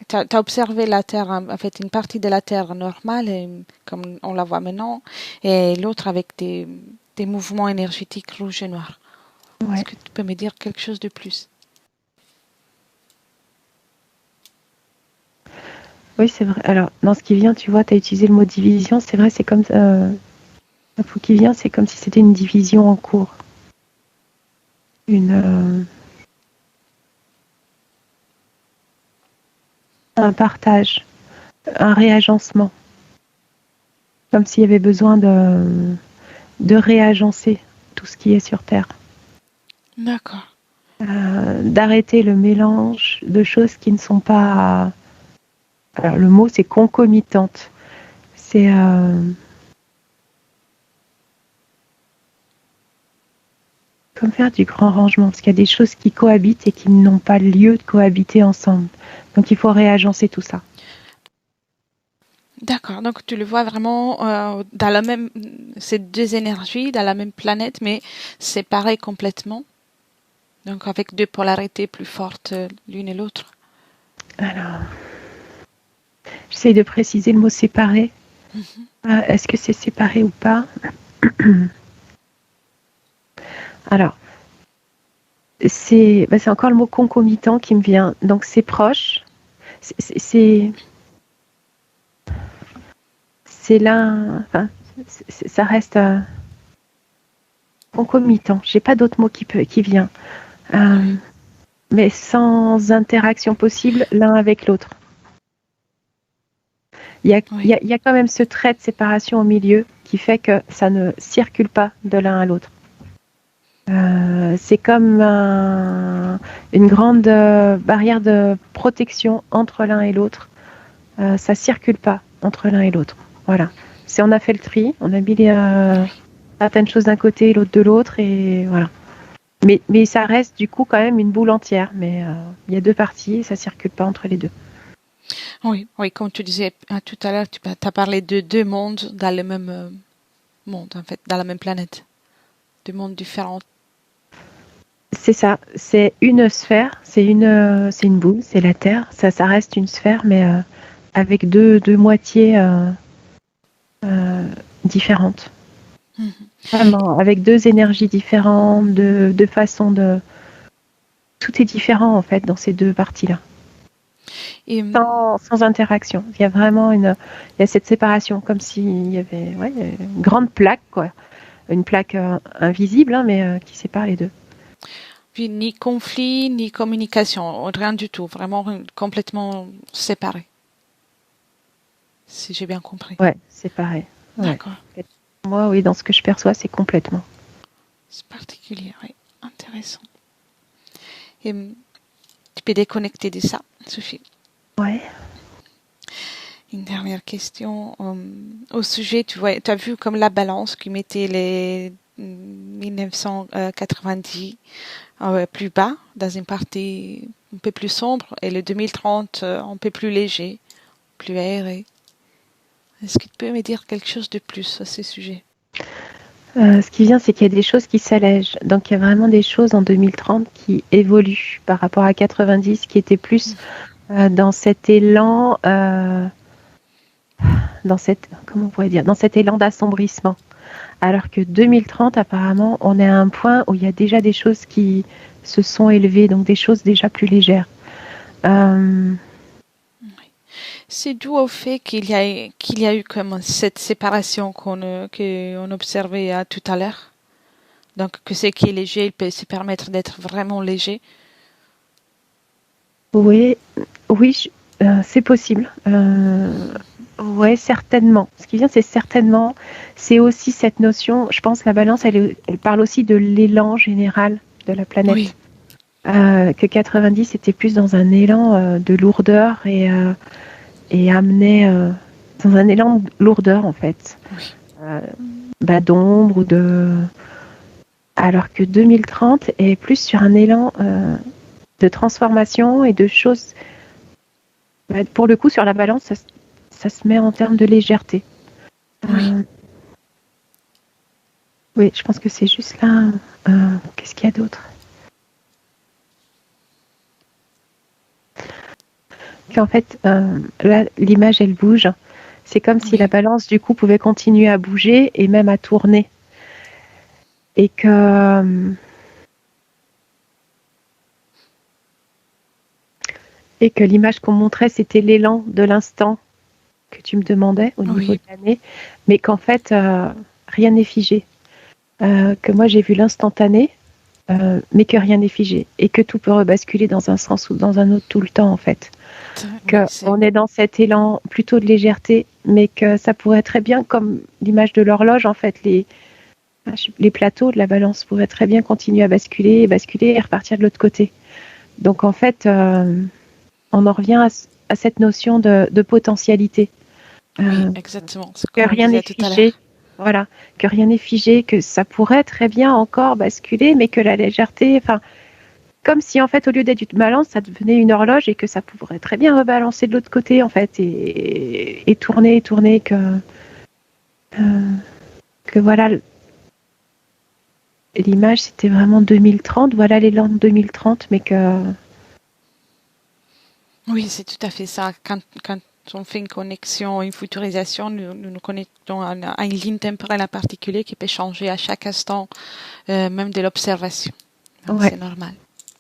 T'as observé la Terre, en fait, une partie de la Terre normale, comme on la voit maintenant, et l'autre avec des mouvements énergétiques rouge et noir. Ouais. Est-ce que tu peux me dire quelque chose de plus? Oui, c'est vrai. Alors, dans ce qui vient, tu vois, tu as utilisé le mot division. C'est vrai, c'est comme ça. L'info qui vient, c'est comme si c'était une division en cours. Un partage, un réagencement. Comme s'il y avait besoin de réagencer tout ce qui est sur Terre. D'accord. d'arrêter le mélange de choses qui ne sont pas... Alors le mot c'est concomitante. C'est comme faire du grand rangement, parce qu'il y a des choses qui cohabitent et qui n'ont pas lieu de cohabiter ensemble. Donc il faut réagencer tout ça. D'accord, donc tu le vois vraiment dans la même, ces deux énergies, dans la même planète, mais séparées complètement. Donc avec deux polarités plus fortes l'une et l'autre. Alors, j'essaye de préciser le mot séparé. Est-ce que c'est séparé ou pas? Alors, c'est encore le mot concomitant qui me vient. Donc c'est proche. C'est l'un. Enfin, ça reste concomitant. J'ai pas d'autre mot qui vient. Mais sans interaction possible l'un avec l'autre. Il y a quand même ce trait de séparation au milieu qui fait que ça ne circule pas de l'un à l'autre. C'est comme une grande barrière de protection entre l'un et l'autre. Ça circule pas entre l'un et l'autre. Voilà. On a fait le tri, on a mis certaines choses d'un côté et l'autre de l'autre, et voilà. Mais ça reste du coup quand même une boule entière. Mais il y a deux parties et ça circule pas entre les deux. Oui, comme tu disais tout à l'heure, tu as parlé de deux mondes dans le même monde, en fait, dans la même planète. Deux mondes différents. C'est ça, c'est une sphère, c'est une boule, c'est la Terre. Ça reste une sphère, mais avec deux moitiés différentes. Vraiment, avec deux énergies différentes, deux façons de... Tout est différent, en fait, dans ces deux parties-là. Et sans interaction. Il y a vraiment il y a cette séparation, comme s'il y avait une grande plaque, quoi. Une plaque invisible, hein, mais qui sépare les deux. Puis ni conflit, ni communication, rien du tout. Vraiment complètement séparé. Si j'ai bien compris. Ouais, séparé. Ouais. D'accord. Moi, oui, dans ce que je perçois, c'est complètement. C'est particulier, oui. Intéressant. Et tu peux déconnecter de ça, Sophie. Ouais. Une dernière question au sujet, tu as vu comme la balance qui mettait les 1990 plus bas, dans une partie un peu plus sombre, et le 2030 un peu plus léger, plus aéré. Est-ce que tu peux me dire quelque chose de plus à ce sujet? Ce qui vient, c'est qu'il y a des choses qui s'allègent. Donc, il y a vraiment des choses en 2030 qui évoluent par rapport à 90, qui étaient plus dans cet élan, dans cet élan d'assombrissement. Alors que 2030, apparemment, on est à un point où il y a déjà des choses qui se sont élevées, donc des choses déjà plus légères. C'est dû au fait qu'il y a eu comme cette séparation qu'on observait tout à l'heure. Donc que ce qui est léger, il peut se permettre d'être vraiment léger. Oui, c'est possible. Oui, certainement. Ce qui vient, c'est aussi cette notion, je pense que la balance, elle parle aussi de l'élan général de la planète. Oui. Que 90 c'était plus dans un élan de lourdeur et amenait dans un élan de lourdeur, en fait. Oui. D'ombre ou de... Alors que 2030 est plus sur un élan de transformation et de choses... pour le coup, sur la balance, ça se met en termes de légèreté. Oui. Oui, je pense que c'est juste là. Qu'est-ce qu'il y a d'autre? Qu'en fait, là, l'image, elle bouge. C'est comme si la balance, du coup, pouvait continuer à bouger et même à tourner. Et que l'image qu'on montrait, c'était l'élan de l'instant que tu me demandais au niveau de l'année, mais qu'en fait, rien n'est figé. Que moi, j'ai vu l'instantané, mais que rien n'est figé. Et que tout peut rebasculer dans un sens ou dans un autre tout le temps, en fait. On est dans cet élan plutôt de légèreté, mais que ça pourrait très bien, comme l'image de l'horloge, en fait, les plateaux de la balance pourraient très bien continuer à basculer et repartir de l'autre côté. Donc en fait, on en revient à cette notion de potentialité. Oui, exactement. C'est Que comme on rien n'est disait tout à l'heure. figé. Voilà, que rien n'est figé, que ça pourrait très bien encore basculer, mais que la légèreté, enfin, comme si en fait au lieu d'être une balance, ça devenait une horloge et que ça pourrait très bien rebalancer de l'autre côté en fait et tourner, que voilà, l'image c'était vraiment 2030, voilà les lampes 2030, mais que Oui, c'est tout à fait ça. Quand on fait une connexion, une futurisation, nous connectons à une ligne temporelle en particulier qui peut changer à chaque instant, même de l'observation. Donc, ouais, c'est normal.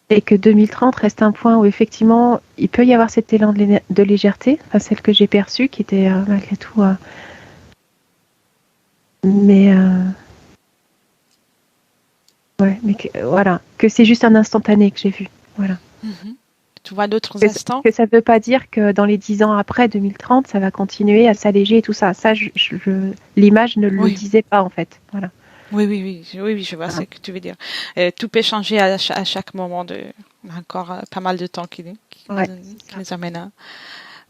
et que 2030 reste un point où effectivement il peut y avoir cet élan de légèreté, enfin celle que j'ai perçue, qui était malgré tout, mais ouais, mais voilà, que c'est juste un instantané que j'ai vu, voilà. Mhm. Tu vois d'autres Que, instants? que ça ne veut pas dire que dans les 10 ans après 2030, ça va continuer à s'alléger et tout ça. Ça, l'image ne le Oui. disait pas en fait. Voilà. Oui, je vois ce Voilà. que tu veux dire. Tout peut changer à chaque moment encore pas mal de temps Ouais, qui c'est ça. nous amène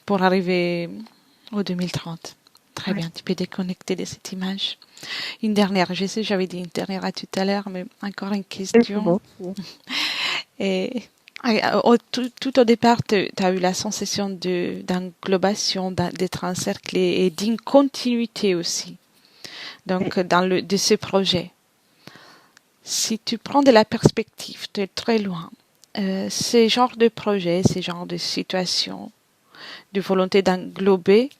pour arriver au 2030. Très Ouais. bien, tu peux déconnecter de cette image. Une dernière, je sais, j'avais dit une dernière à tout à l'heure, mais encore une C'est tout question. bon. Et tout au départ, tu as eu la sensation d'englobation, d'être encerclé et d'une continuité aussi. Ouais. Donc, de ce projet. Si tu prends de la perspective de très loin, ces genres de projets, ces genres de situations, de volonté d'englober,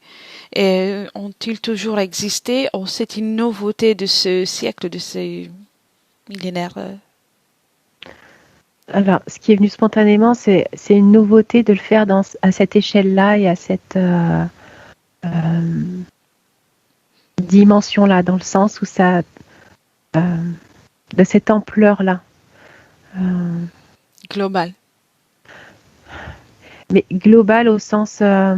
ont-ils toujours existé ou c'est une nouveauté de ce siècle, de ces millénaires? Alors, ce qui est venu spontanément, c'est une nouveauté de le faire à cette échelle-là et à cette dimension-là, dans le sens où ça, de cette ampleur-là. Euh, Global. mais global au sens, là,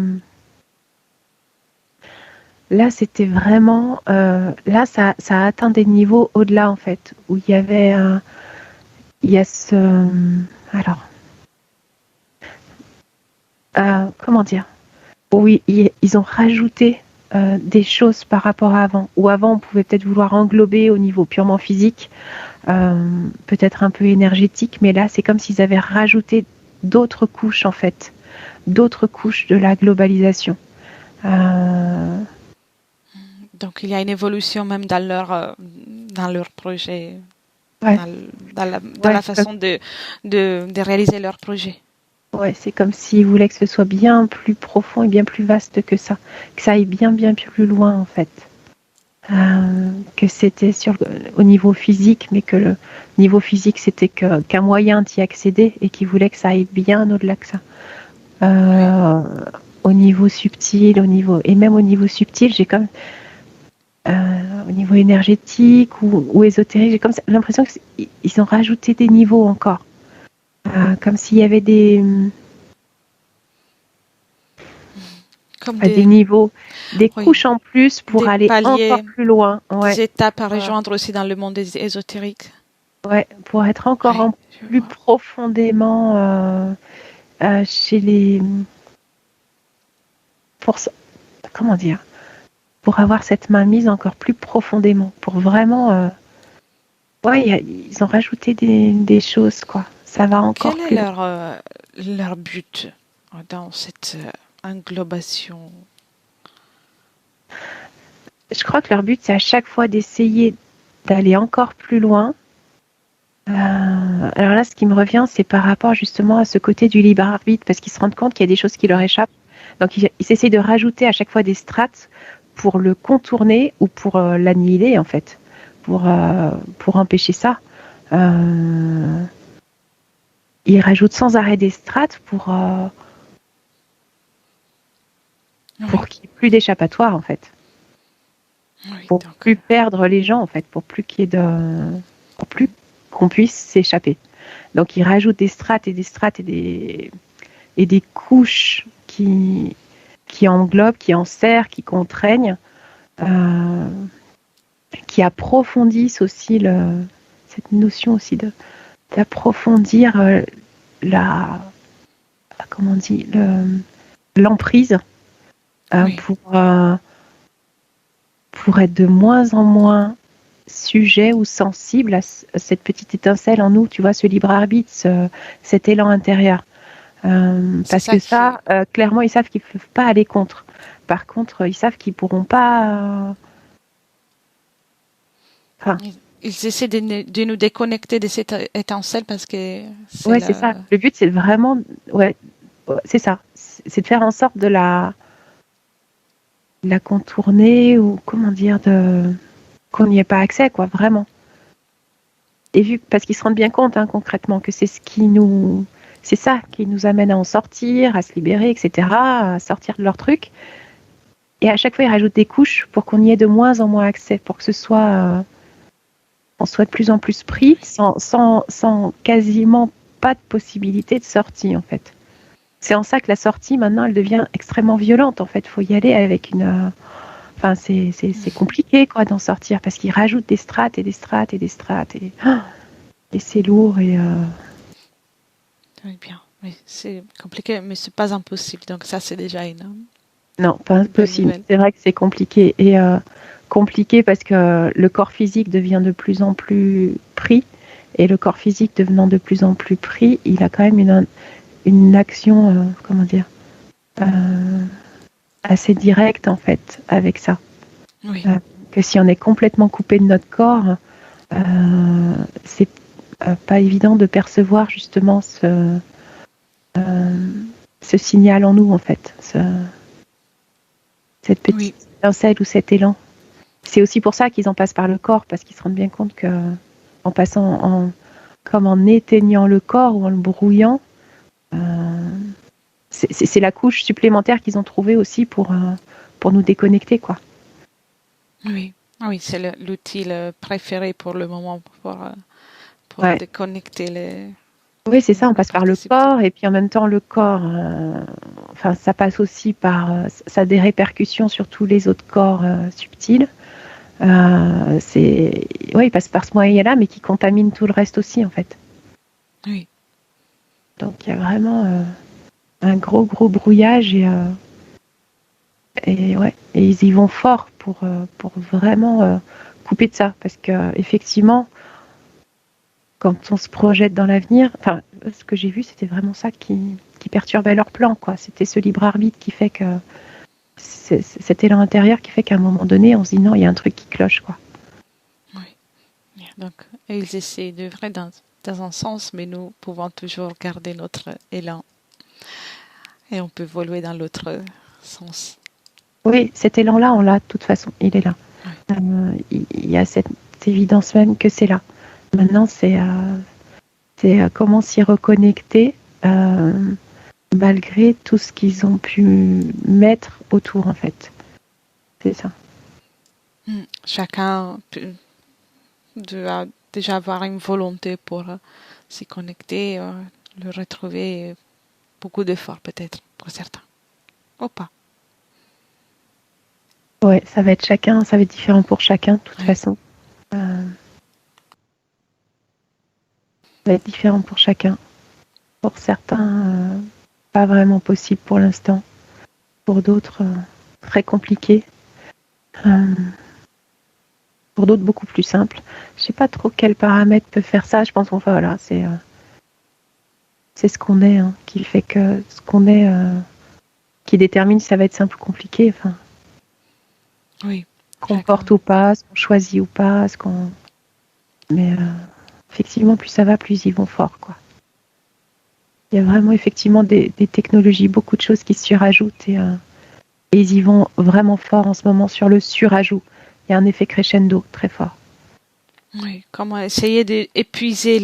c'était vraiment, là, ça a atteint des niveaux au-delà en fait, où il y avait il y a alors, comment dire? Oui, ils ont rajouté des choses par rapport à avant. Où avant, on pouvait peut-être vouloir englober au niveau purement physique, peut-être un peu énergétique, mais là, c'est comme s'ils avaient rajouté d'autres couches en fait, d'autres couches de la globalisation. Euh, Donc, il y a une évolution même dans leur projet, ouais, dans ouais, la façon de réaliser leur projet. ouais, c'est comme s'ils voulaient que ce soit bien plus profond et bien plus vaste que ça aille bien, bien plus loin en fait. Que c'était au niveau physique, mais que le niveau physique c'était qu'un moyen d'y accéder et qu'ils voulaient que ça aille bien au-delà que ça. Oui. Euh, Au niveau subtil, et même au niveau subtil, j'ai comme au niveau énergétique ou ésotérique, j'ai comme l'impression qu'ils ont rajouté des niveaux encore, comme s'il y avait Comme des niveaux, des oui, couches en plus pour des aller encore paliers, plus loin. des Ouais, étapes à voilà. rejoindre aussi dans le monde ésotérique. Ouais, pour être encore Oui, je plus vois. profondément chez les, pour comment dire, pour avoir cette mainmise encore plus profondément, pour vraiment, ouais, ils ont rajouté des choses quoi. Ça va encore Quel est plus loin. leur but dans cette englobation? Je crois que leur but c'est à chaque fois d'essayer d'aller encore plus loin. Alors là, ce qui me revient, c'est par rapport justement à ce côté du libre arbitre, parce qu'ils se rendent compte qu'il y a des choses qui leur échappent. Donc, ils essayent de rajouter à chaque fois des strates pour le contourner ou pour l'annihiler, en fait, pour empêcher ça. Euh, Ils rajoutent sans arrêt des strates Oui, pour qu'il n'y ait plus d'échappatoire, en fait. oui, Pour donc, plus perdre les gens, en fait, pour plus qu'il y ait pour plus qu'on puisse s'échapper. Donc, ils rajoutent des strates et des strates et des couches qui englobent, qui enserrent, qui contraignent, euh, qui approfondissent aussi cette notion aussi d'approfondir comment on dit, l'emprise Oui. pour être de moins en moins sujet ou sensible à cette petite étincelle en nous, tu vois, ce libre arbitre, cet élan intérieur. C'est Parce ça que qui. ça, clairement, ils savent qu'ils ne peuvent pas aller contre. Par contre, ils savent qu'ils ne pourront pas. Enfin, Ils essaient de nous déconnecter de cette étincelle parce que c'est ouais, c'est ça. Le but, c'est vraiment. Ouais, c'est ça. C'est de faire en sorte de la contourner ou, comment dire, qu'on n'y ait pas accès, quoi, vraiment. Et parce qu'ils se rendent bien compte, hein, concrètement, que c'est c'est ça qui nous amène à en sortir, à se libérer, etc., à sortir de leur truc. Et à chaque fois, ils rajoutent des couches pour qu'on y ait de moins en moins accès, pour que on soit de plus en plus pris, sans quasiment pas de possibilité de sortie, en fait. C'est en ça que la sortie, maintenant, elle devient extrêmement violente, en fait. Il faut y aller avec Enfin, c'est compliqué, quoi, d'en sortir, parce qu'ils rajoutent des strates et des strates et des strates, et c'est lourd, Oui, bien. Oui, c'est compliqué, mais c'est pas impossible. Donc ça, c'est déjà Non, pas une bonne impossible. nouvelle. C'est vrai que c'est compliqué. Et compliqué parce que le corps physique devient de plus en plus pris. Et le corps physique devenant de plus en plus pris, il a quand même une action, comment dire, euh, assez directe en fait avec ça. Oui, Que si on est complètement coupé de notre corps, c'est pas évident de percevoir justement ce signal en nous en fait, cette petite oui, étincelle ou cet élan. C'est aussi pour ça qu'ils en passent par le corps, parce qu'ils se rendent bien compte que en passant comme en éteignant le corps ou en le brouillant, c'est la couche supplémentaire qu'ils ont trouvée aussi pour nous déconnecter, quoi. oui. Ah oui, c'est l'outil préféré pour le moment pour Ouais. déconnecter Oui, c'est ça, on la passe par partie le subtile. corps, et puis en même temps, le corps, enfin, ça passe aussi par, ça a des répercussions sur tous les autres corps subtils. Ouais, il passe par ce moyen-là, mais qui contamine tout le reste aussi, en fait. Oui, Donc, il y a vraiment un gros, gros brouillage, ouais, et ils y vont fort pour vraiment couper de ça. Parce que, effectivement, quand on se projette dans l'avenir, enfin, ce que j'ai vu, c'était vraiment ça qui perturbait leur plan, quoi. C'était ce libre arbitre qui fait que cet élan intérieur qui fait qu'à un moment donné, on se dit non, il y a un truc qui cloche, quoi. oui. Donc, ils essaient d'œuvrer dans un sens, mais nous pouvons toujours garder notre élan et on peut évoluer dans l'autre sens. Oui, cet élan-là, on l'a de toute façon, il est là. Oui, Il y a cette évidence même que c'est là. Maintenant, c'est comment s'y reconnecter malgré tout ce qu'ils ont pu mettre autour, en fait. C'est ça. Chacun doit déjà avoir une volonté pour s'y connecter, le retrouver. Beaucoup d'efforts peut-être pour certains. Ou pas. Ouais, ça va être différent pour chacun, de toute Oui, façon. Ça va être différent pour chacun. Pour certains, pas vraiment possible pour l'instant. Pour d'autres, très compliqué. Euh, pour d'autres, beaucoup plus simple. Je sais pas trop quel paramètre peut faire ça. Je pense qu'enfin, voilà, c'est ce qu'on est, hein, qui fait que ce qu'on est, qui détermine si ça va être simple ou compliqué. Enfin, oui, qu'on chacun. porte ou pas, ce qu'on choisit ou pas, Mais effectivement, plus ça va, plus ils vont fort, quoi. Il y a vraiment effectivement des technologies, beaucoup de choses qui se surajoutent et ils y vont vraiment fort en ce moment sur le surajout. Il y a un effet crescendo très fort. Oui, comment essayer d'épuiser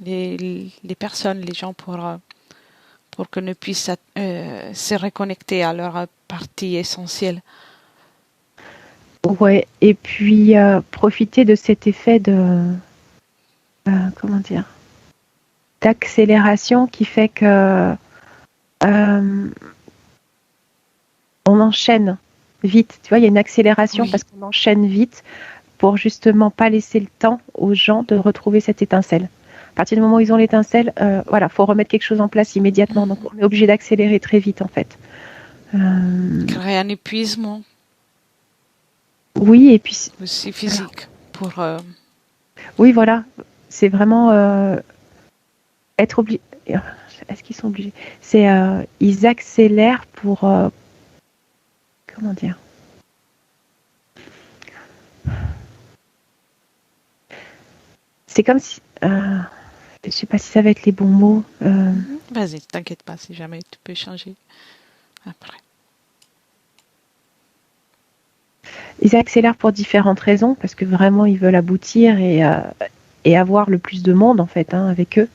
les personnes, les gens pour que ne puissent se reconnecter à leur partie essentielle. Ouais, et puis profiter de cet effet comment dire, d'accélération qui fait que euh, on enchaîne vite. Tu vois, il y a une accélération parce Oui, qu'on enchaîne vite pour justement pas laisser le temps aux gens de retrouver cette étincelle. partir du moment où ils ont l'étincelle, voilà, faut remettre quelque chose en place immédiatement. Donc on est obligé d'accélérer très vite en fait. Créer un épuisement. Oui, et puis aussi physique pour. Oui, voilà, c'est vraiment être obligé. Est-ce qu'ils sont obligés? C'est ils accélèrent pour comment dire? C'est comme si je sais pas si ça va être les bons mots. Vas-y, t'inquiète pas, si jamais tu peux changer après. Ils accélèrent pour différentes raisons, parce que vraiment ils veulent aboutir et avoir le plus de monde en fait avec eux.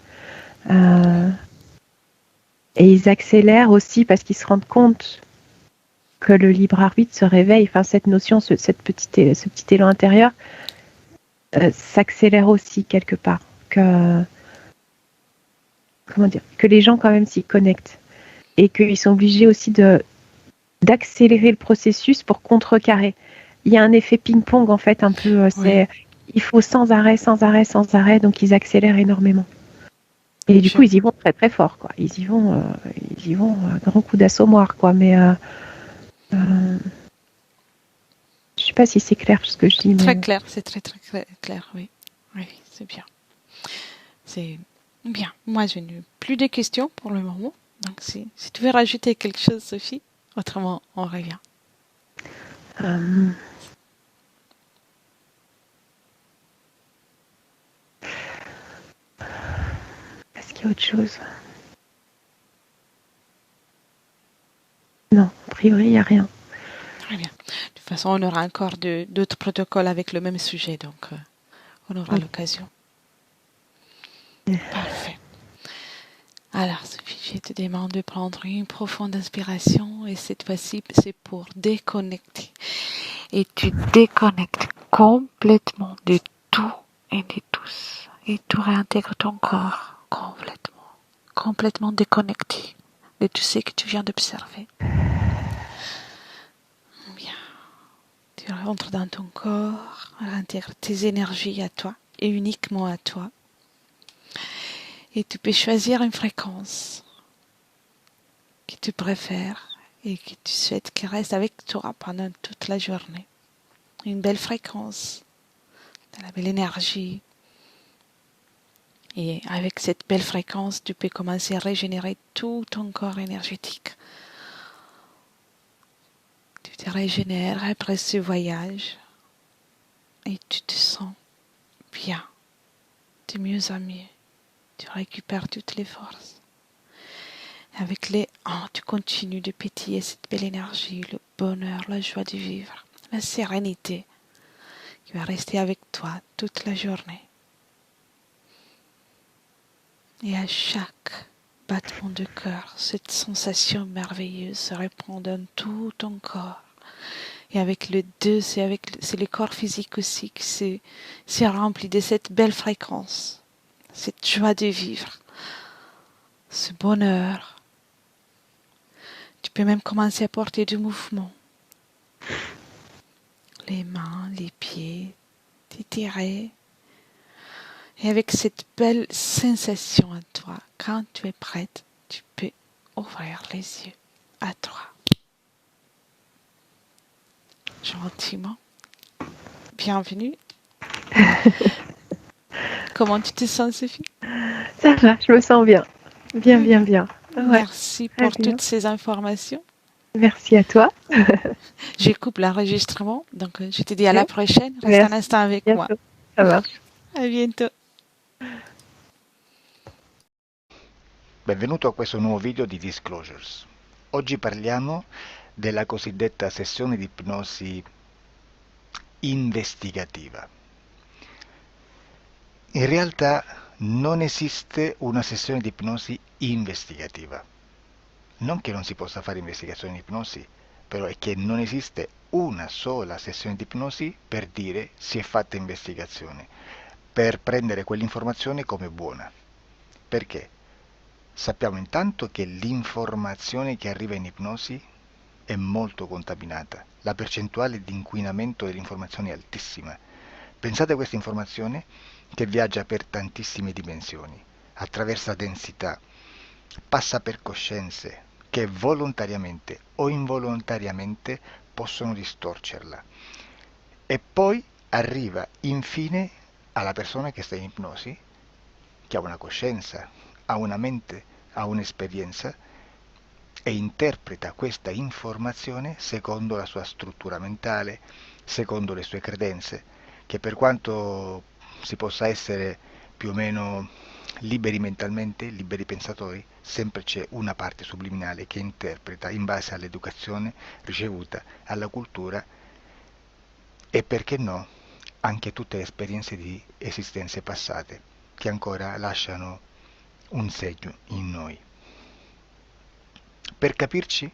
Et ils accélèrent aussi parce qu'ils se rendent compte que le libre arbitre se réveille. Enfin, cette notion, ce petit élan intérieur s'accélère aussi quelque part. Comment dire, que les gens quand même s'y connectent et qu'ils sont obligés aussi d'accélérer le processus pour contrecarrer. Il y a un effet ping-pong en fait un peu. Il faut sans arrêt, sans arrêt, sans arrêt, donc ils accélèrent énormément. Et du coup, ils y vont très très fort, quoi. Ils y vont grand coup d'assommoir, quoi. Mais je sais pas si c'est clair ce que je dis. Très mais... clair, c'est très très clair, oui. Oui, c'est bien. C'est bien. Moi, je n'ai plus de questions pour le moment. Donc, si tu veux rajouter quelque chose, Sophie, autrement, on revient. Est-ce qu'il y a autre chose? Non, a priori, il n'y a rien. Très bien. De toute façon, on aura encore d'autres protocoles avec le même sujet, donc on aura l'occasion. Parfait. Alors, Sophie, je te demande de prendre une profonde inspiration et cette fois-ci, c'est pour déconnecter. Et tu déconnectes complètement de tout et de tous. Et tu réintègres ton corps complètement déconnecté de tout ce que tu viens d'observer. Bien. Tu rentres dans ton corps, réintègres tes énergies à toi et uniquement à toi. Et tu peux choisir une fréquence que tu préfères et que tu souhaites qui reste avec toi pendant toute la journée. Une belle fréquence, de la belle énergie. Et avec cette belle fréquence, tu peux commencer à régénérer tout ton corps énergétique. Tu te régénères après ce voyage et tu te sens bien, de mieux en mieux. Tu récupères toutes les forces. Avec les ans, tu continues de pétiller cette belle énergie, le bonheur, la joie de vivre, la sérénité qui va rester avec toi toute la journée. Et à chaque battement de cœur, cette sensation merveilleuse se répand dans tout ton corps. Et avec le deux, c'est le corps physique aussi qui s'est rempli de cette belle fréquence, cette joie de vivre, ce bonheur. Tu peux même commencer à porter du mouvement. Les mains, les pieds, t'étirer. Et avec cette belle sensation en toi, quand tu es prête, tu peux ouvrir les yeux à toi. Gentiment. Bienvenue. Comment tu te sens, Sophie? Ça va, je me sens bien. Bien. Ouais. Merci pour toutes ces informations. Merci à toi. Je coupe l'enregistrement, donc je te dis à la prochaine. Reste un instant avec moi. Ça marche. À bientôt. Benvenuto a questo nuovo video di Disclosures. Oggi parliamo della cosiddetta sessione di ipnosi investigativa. In realtà non esiste una sessione di ipnosi investigativa. Non che non si possa fare investigazione di ipnosi, però è che non esiste una sola sessione di ipnosi per dire si è fatta investigazione, per prendere quell'informazione come buona. Perché? Sappiamo intanto che l'informazione che arriva in ipnosi è molto contaminata, la percentuale di inquinamento dell'informazione è altissima. Pensate a questa informazione che viaggia per tantissime dimensioni, attraversa densità, passa per coscienze che volontariamente o involontariamente possono distorcerla. E poi arriva infine alla persona che sta in ipnosi, che ha una coscienza, ha una mente, ha un'esperienza e interpreta questa informazione secondo la sua struttura mentale, secondo le sue credenze, che per quanto si possa essere più o meno liberi mentalmente, liberi pensatori, sempre c'è una parte subliminale che interpreta in base all'educazione ricevuta, alla cultura e perché no, anche tutte le esperienze di esistenze passate che ancora lasciano un segno in noi. Per capirci,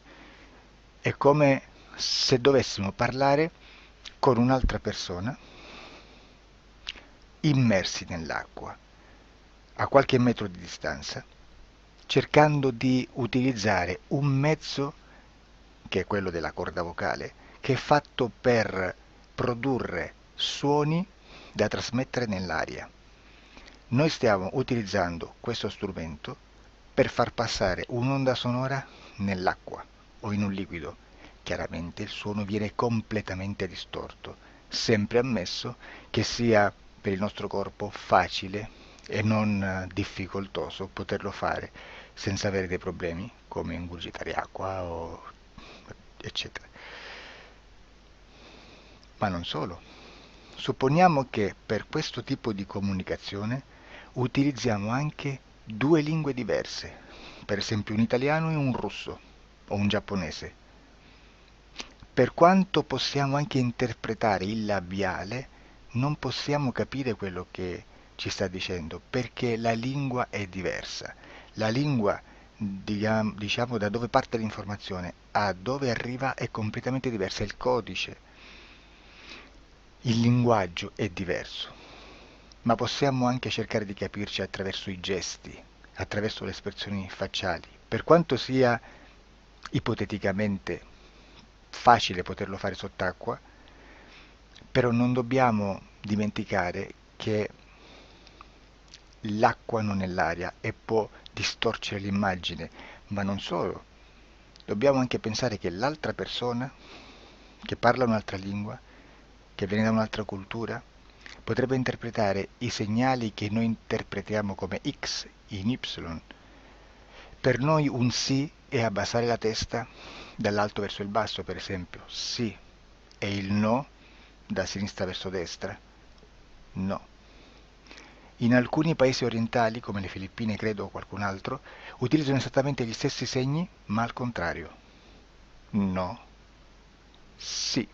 è come se dovessimo parlare con un'altra persona immersi nell'acqua, a qualche metro di distanza, cercando di utilizzare un mezzo, che è quello della corda vocale, che è fatto per produrre suoni da trasmettere nell'aria. Noi stiamo utilizzando questo strumento per far passare un'onda sonora nell'acqua o in un liquido. Chiaramente il suono viene completamente distorto, sempre ammesso che sia per il nostro corpo facile e non difficoltoso poterlo fare senza avere dei problemi come ingurgitare acqua o eccetera. Ma non solo. Supponiamo che per questo tipo di comunicazione utilizziamo anche due lingue diverse, per esempio un italiano e un russo o un giapponese. Per quanto possiamo anche interpretare il labiale, non possiamo capire quello che ci sta dicendo, perché la lingua è diversa. La lingua, diciamo, da dove parte l'informazione a dove arriva è completamente diversa, il codice, il linguaggio è diverso. Ma possiamo anche cercare di capirci attraverso i gesti, attraverso le espressioni facciali. Per quanto sia ipoteticamente facile poterlo fare sott'acqua, però non dobbiamo dimenticare che l'acqua non è l'aria e può distorcere l'immagine, ma non solo. Dobbiamo anche pensare che l'altra persona, che parla un'altra lingua, che viene da un'altra cultura, potrebbe interpretare i segnali che noi interpretiamo come X in Y. Per noi un sì è abbassare la testa dall'alto verso il basso, per esempio, sì, e il no da sinistra verso destra, no. In alcuni paesi orientali, come le Filippine credo o qualcun altro, utilizzano esattamente gli stessi segni, ma al contrario. No, sì.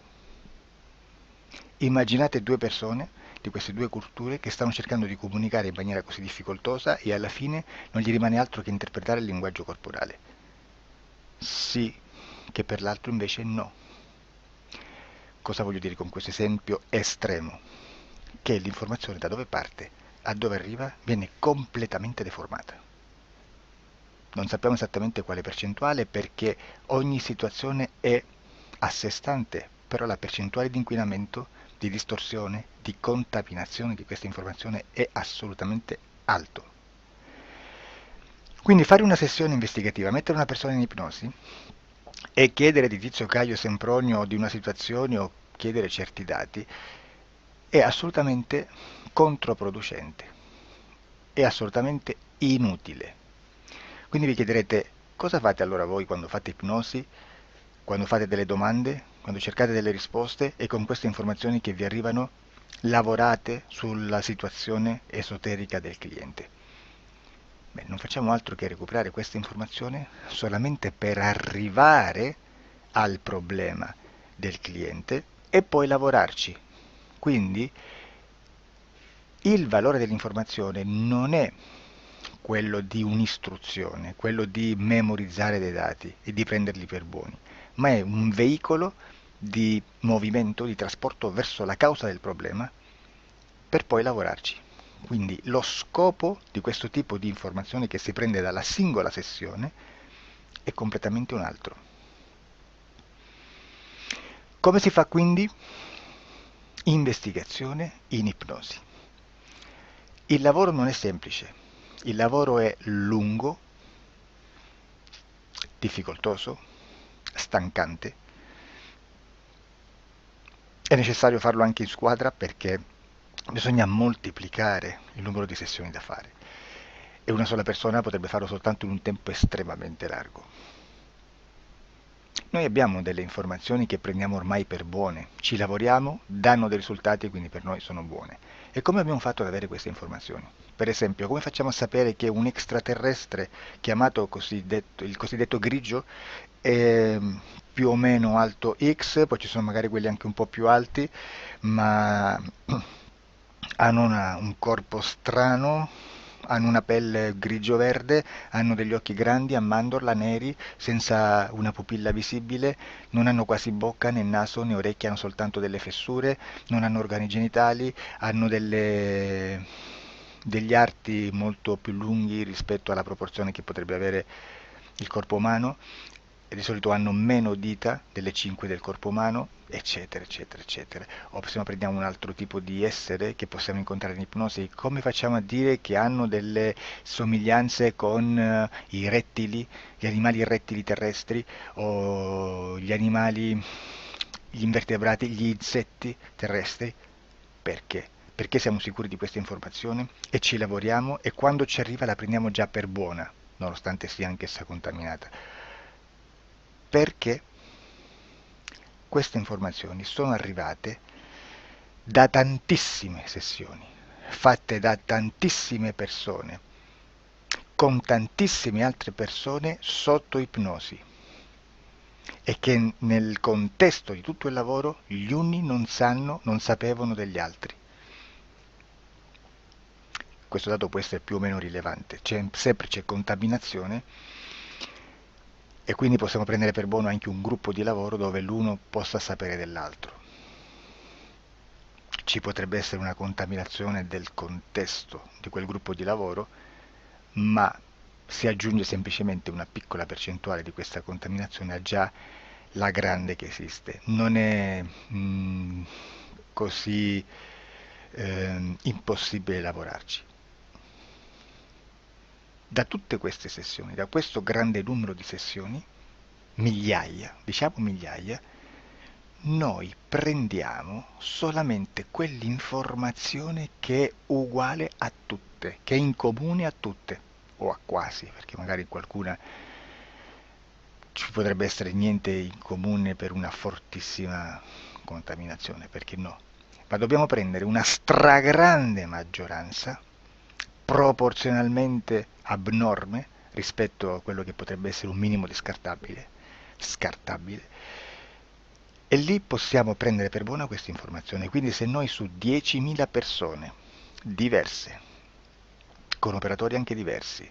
Immaginate due persone di queste due culture che stanno cercando di comunicare in maniera così difficoltosa e alla fine non gli rimane altro che interpretare il linguaggio corporale. Sì, che per l'altro invece no. Cosa voglio dire con questo esempio estremo? Che l'informazione da dove parte a dove arriva viene completamente deformata. Non sappiamo esattamente quale percentuale perché ogni situazione è a sé stante, però la percentuale di inquinamento, di distorsione, di contaminazione di questa informazione è assolutamente alto. Quindi fare una sessione investigativa, mettere una persona in ipnosi e chiedere di Tizio Caio Sempronio di una situazione o chiedere certi dati è assolutamente controproducente, è assolutamente inutile. Quindi vi chiederete cosa fate allora voi quando fate ipnosi, quando fate delle domande, quando cercate delle risposte e con queste informazioni che vi arrivano lavorate sulla situazione esoterica del cliente. Beh, non facciamo altro che recuperare questa informazione solamente per arrivare al problema del cliente e poi lavorarci. Quindi il valore dell'informazione non è quello di un'istruzione, quello di memorizzare dei dati e di prenderli per buoni, ma è un veicolo di movimento, di trasporto verso la causa del problema per poi lavorarci. Quindi lo scopo di questo tipo di informazione che si prende dalla singola sessione è completamente un altro. Come si fa quindi? Investigazione in ipnosi. Il lavoro non è semplice, il lavoro è lungo, difficoltoso, stancante. È necessario farlo anche in squadra perché bisogna moltiplicare il numero di sessioni da fare e una sola persona potrebbe farlo soltanto in un tempo estremamente largo. Noi abbiamo delle informazioni che prendiamo ormai per buone, ci lavoriamo, danno dei risultati e quindi per noi sono buone. E come abbiamo fatto ad avere queste informazioni? Per esempio, come facciamo a sapere che un extraterrestre chiamato il cosiddetto grigio è più o meno alto X, poi ci sono magari quelli anche un po' più alti, ma hanno un corpo strano, hanno una pelle grigio-verde, hanno degli occhi grandi a mandorla neri, senza una pupilla visibile, non hanno quasi bocca né naso né orecchie, hanno soltanto delle fessure, non hanno organi genitali, hanno degli arti molto più lunghi rispetto alla proporzione che potrebbe avere il corpo umano, e di solito hanno meno dita delle 5 del corpo umano, eccetera, eccetera, eccetera. O se prendiamo un altro tipo di essere che possiamo incontrare in ipnosi, come facciamo a dire che hanno delle somiglianze con i rettili, gli animali rettili terrestri o gli invertebrati, gli insetti terrestri? Perché? Perché siamo sicuri di questa informazione e ci lavoriamo e quando ci arriva la prendiamo già per buona, nonostante sia anch'essa contaminata. Perché queste informazioni sono arrivate da tantissime sessioni, fatte da tantissime persone, con tantissime altre persone sotto ipnosi, e che nel contesto di tutto il lavoro gli uni non sapevano degli altri. Questo dato può essere più o meno rilevante, sempre c'è contaminazione e quindi possiamo prendere per buono anche un gruppo di lavoro dove l'uno possa sapere dell'altro. Ci potrebbe essere una contaminazione del contesto di quel gruppo di lavoro, ma si aggiunge semplicemente una piccola percentuale di questa contaminazione a già la grande che esiste. Non è così impossibile lavorarci. Da tutte queste sessioni, da questo grande numero di sessioni, migliaia, diciamo migliaia, noi prendiamo solamente quell'informazione che è uguale a tutte, che è in comune a tutte, o a quasi, perché magari qualcuna ci potrebbe essere niente in comune per una fortissima contaminazione, perché no? Ma dobbiamo prendere una stragrande maggioranza, proporzionalmente abnorme rispetto a quello che potrebbe essere un minimo di scartabile, e lì possiamo prendere per buona questa informazione. Quindi se noi su 10.000 persone diverse, con operatori anche diversi,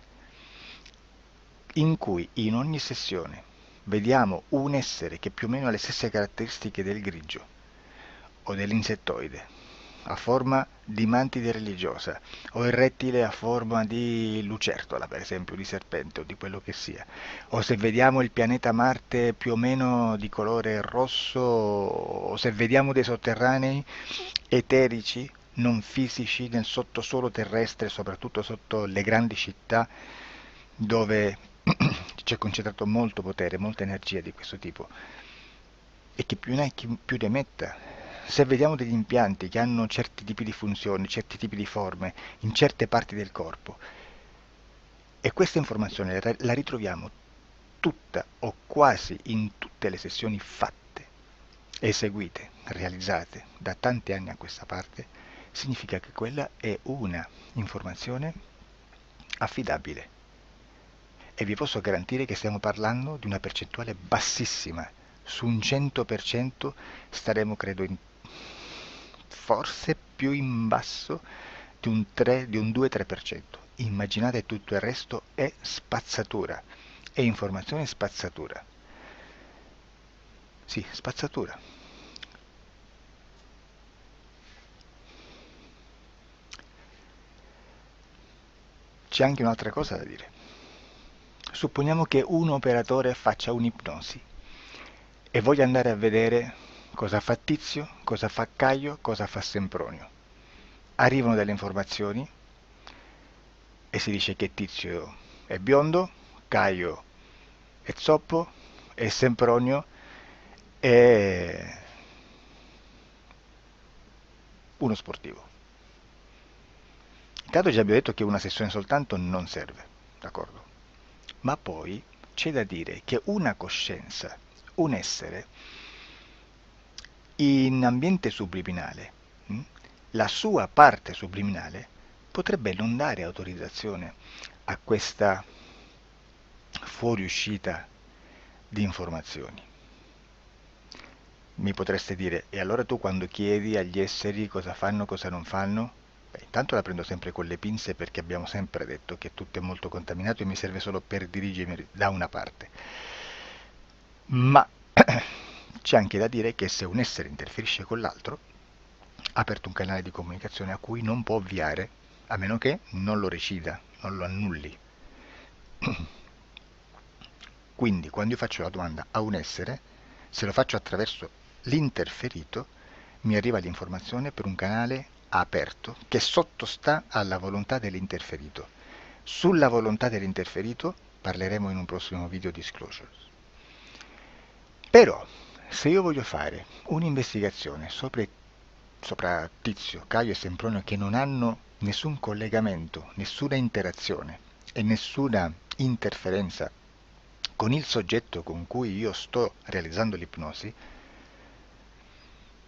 in cui in ogni sessione vediamo un essere che più o meno ha le stesse caratteristiche del grigio o dell'insettoide, a forma di mantide religiosa, o il rettile a forma di lucertola, per esempio, di serpente o di quello che sia, o se vediamo il pianeta Marte più o meno di colore rosso, o se vediamo dei sotterranei eterici, non fisici, nel sottosuolo terrestre, soprattutto sotto le grandi città, dove c'è concentrato molto potere, molta energia di questo tipo, e chi più ne ha chi più ne metta. Se vediamo degli impianti che hanno certi tipi di funzioni, certi tipi di forme in certe parti del corpo, e questa informazione la ritroviamo tutta o quasi in tutte le sessioni fatte, eseguite, realizzate da tanti anni a questa parte, significa che quella è una informazione affidabile. E vi posso garantire che stiamo parlando di una percentuale bassissima. Su un 100% staremo, credo, forse più in basso di un 2-3%. Immaginate, tutto il resto è spazzatura, è informazione spazzatura. Sì, spazzatura. C'è anche un'altra cosa da dire. Supponiamo che un operatore faccia un'ipnosi e voglia andare a vedere cosa fa Tizio, cosa fa Caio, cosa fa Sempronio. Arrivano delle informazioni e si dice che Tizio è biondo, Caio è zoppo e Sempronio è uno sportivo. Intanto già abbiamo detto che una sessione soltanto non serve, d'accordo? Ma poi c'è da dire che una coscienza, un essere, in ambiente subliminale, la sua parte subliminale potrebbe non dare autorizzazione a questa fuoriuscita di informazioni. Mi potreste dire, e allora tu quando chiedi agli esseri cosa fanno, cosa non fanno? Beh, intanto la prendo sempre con le pinze perché abbiamo sempre detto che tutto è molto contaminato e mi serve solo per dirigermi da una parte. Ma c'è anche da dire che se un essere interferisce con l'altro, ha aperto un canale di comunicazione a cui non può ovviare, a meno che non lo recida, non lo annulli. Quindi quando io faccio la domanda a un essere, se lo faccio attraverso l'interferito, mi arriva l'informazione per un canale aperto che sottostà alla volontà dell'interferito. Sulla volontà dell'interferito parleremo in un prossimo video disclosures. Però, se io voglio fare un'investigazione sopra Tizio, Caio e Sempronio che non hanno nessun collegamento, nessuna interazione e nessuna interferenza con il soggetto con cui io sto realizzando l'ipnosi,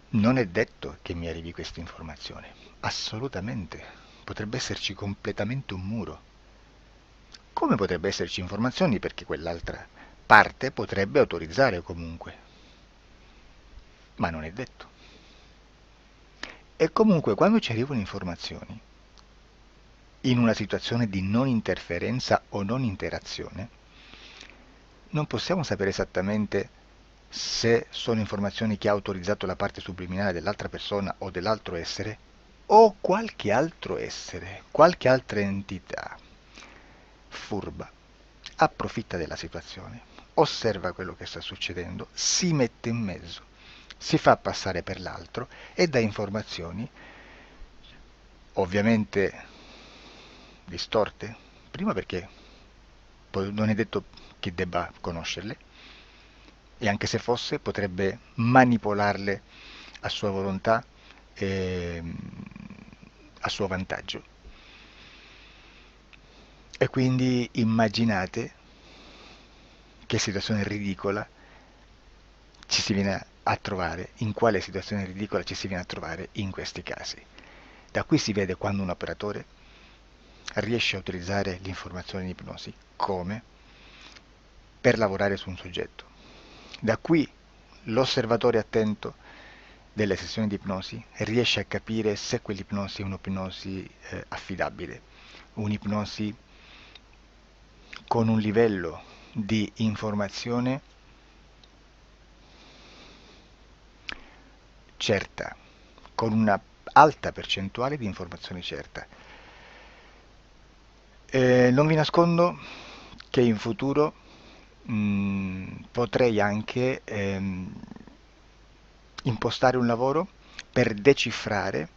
non è detto che mi arrivi questa informazione. Assolutamente. Potrebbe esserci completamente un muro. Come potrebbe esserci informazioni perché quell'altra parte potrebbe autorizzare comunque. Ma non è detto. E comunque quando ci arrivano informazioni, in una situazione di non interferenza o non interazione, non possiamo sapere esattamente se sono informazioni che ha autorizzato la parte subliminale dell'altra persona o dell'altro essere, o qualche altro essere, qualche altra entità furba, approfitta della situazione, osserva quello che sta succedendo, si mette in mezzo, si fa passare per l'altro e dà informazioni, ovviamente distorte, prima perché non è detto che debba conoscerle, e anche se fosse potrebbe manipolarle a sua volontà e a suo vantaggio. E quindi immaginate che situazione ridicola ci si viene a trovare, in quale situazione ridicola ci si viene a trovare in questi casi. Da qui si vede quando un operatore riesce a utilizzare l'informazione in ipnosi come per lavorare su un soggetto. Da qui l'osservatore attento delle sessioni di ipnosi riesce a capire se quell'ipnosi è un'ipnosi affidabile, un'ipnosi con un livello di informazione certa, con una alta percentuale di informazione certa. Non vi nascondo che in futuro potrei anche impostare un lavoro per decifrare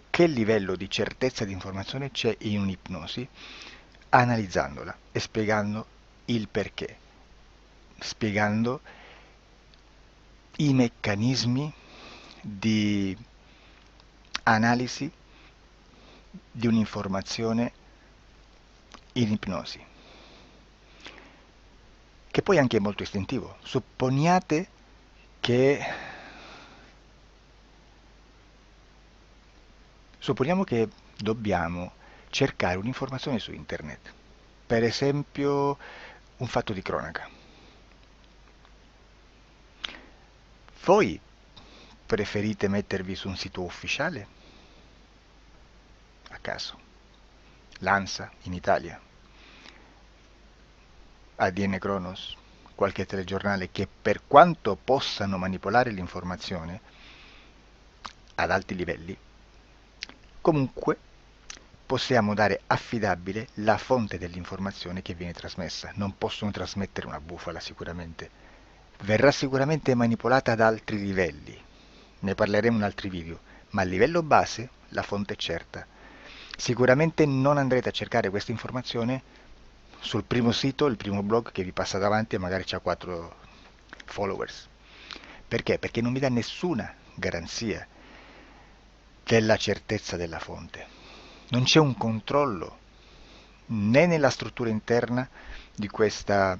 che livello di certezza di informazione c'è in un'ipnosi, analizzandola e spiegando il perché, spiegando i meccanismi di analisi di un'informazione in ipnosi, che poi anche è molto istintivo. Supponiamo che dobbiamo cercare un'informazione su internet, per esempio un fatto di cronaca. Voi preferite mettervi su un sito ufficiale? A caso. L'ANSA in Italia, ADN Kronos, qualche telegiornale che per quanto possano manipolare l'informazione ad alti livelli, comunque possiamo dare affidabile la fonte dell'informazione che viene trasmessa. Non possono trasmettere una bufala sicuramente. Verrà sicuramente manipolata ad altri livelli. Ne parleremo in altri video, ma a livello base la fonte è certa. Sicuramente non andrete a cercare questa informazione sul primo sito, il primo blog che vi passa davanti e magari c'ha 4 followers. Perché? Perché non vi dà nessuna garanzia della certezza della fonte. Non c'è un controllo né nella struttura interna di questa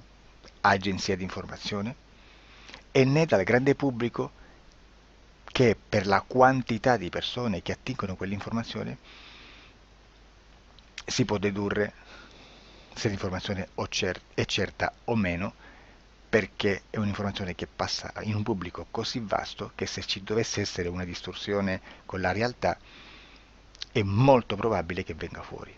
agenzia di informazione e né dal grande pubblico, che per la quantità di persone che attingono quell'informazione si può dedurre se l'informazione è certa o meno, perché è un'informazione che passa in un pubblico così vasto che se ci dovesse essere una distorsione con la realtà è molto probabile che venga fuori.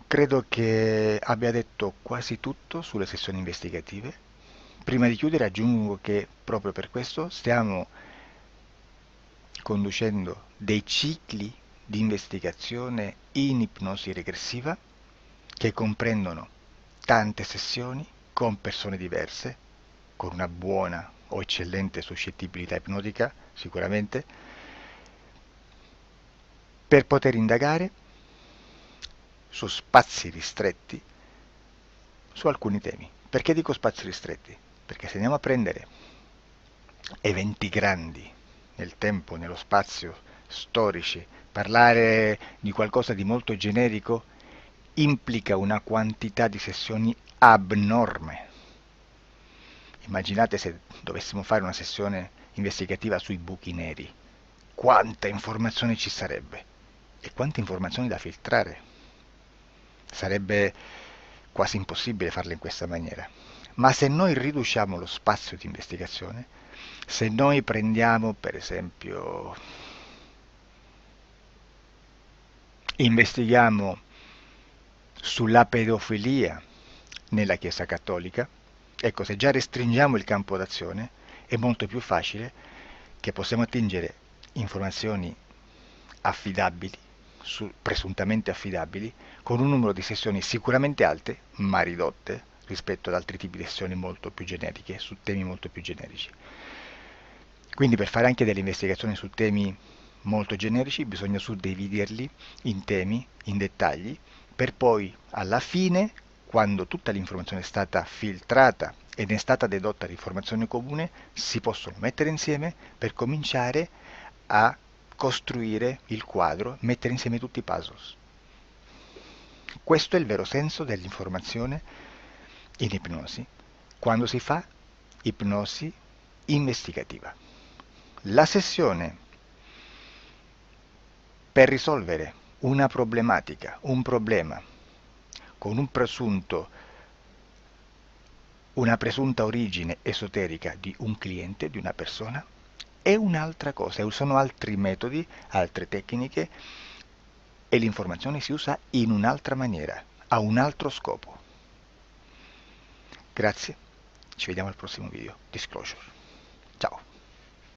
Credo che abbia detto quasi tutto sulle sessioni investigative. Prima di chiudere aggiungo che proprio per questo stiamo conducendo dei cicli di investigazione in ipnosi regressiva che comprendono tante sessioni con persone diverse, con una buona o eccellente suscettibilità ipnotica sicuramente, per poter indagare su spazi ristretti su alcuni temi. Perché dico spazi ristretti? Perché se andiamo a prendere eventi grandi nel tempo, nello spazio, storici, parlare di qualcosa di molto generico implica una quantità di sessioni abnorme. Immaginate se dovessimo fare una sessione investigativa sui buchi neri, quanta informazione ci sarebbe e quante informazioni da filtrare. Sarebbe quasi impossibile farlo in questa maniera. Ma se noi riduciamo lo spazio di investigazione, se noi prendiamo per esempio, investighiamo sulla pedofilia nella Chiesa Cattolica, ecco, se già restringiamo il campo d'azione è molto più facile che possiamo attingere informazioni affidabili, presuntamente affidabili, con un numero di sessioni sicuramente alte, ma ridotte rispetto ad altri tipi di sessioni molto più generiche, su temi molto più generici. Quindi per fare anche delle investigazioni su temi molto generici bisogna suddividerli in temi, in dettagli, per poi alla fine, quando tutta l'informazione è stata filtrata ed è stata dedotta l'informazione comune, si possono mettere insieme per cominciare a costruire il quadro, mettere insieme tutti i puzzles. Questo è il vero senso dell'informazione in ipnosi, quando si fa ipnosi investigativa. La sessione per risolvere una problematica, un problema, con una presunta origine esoterica di un cliente, di una persona, è un'altra cosa, sono altri metodi, altre tecniche e l'informazione si usa in un'altra maniera, ha un altro scopo. Grazie, ci vediamo al prossimo video. Disclosure.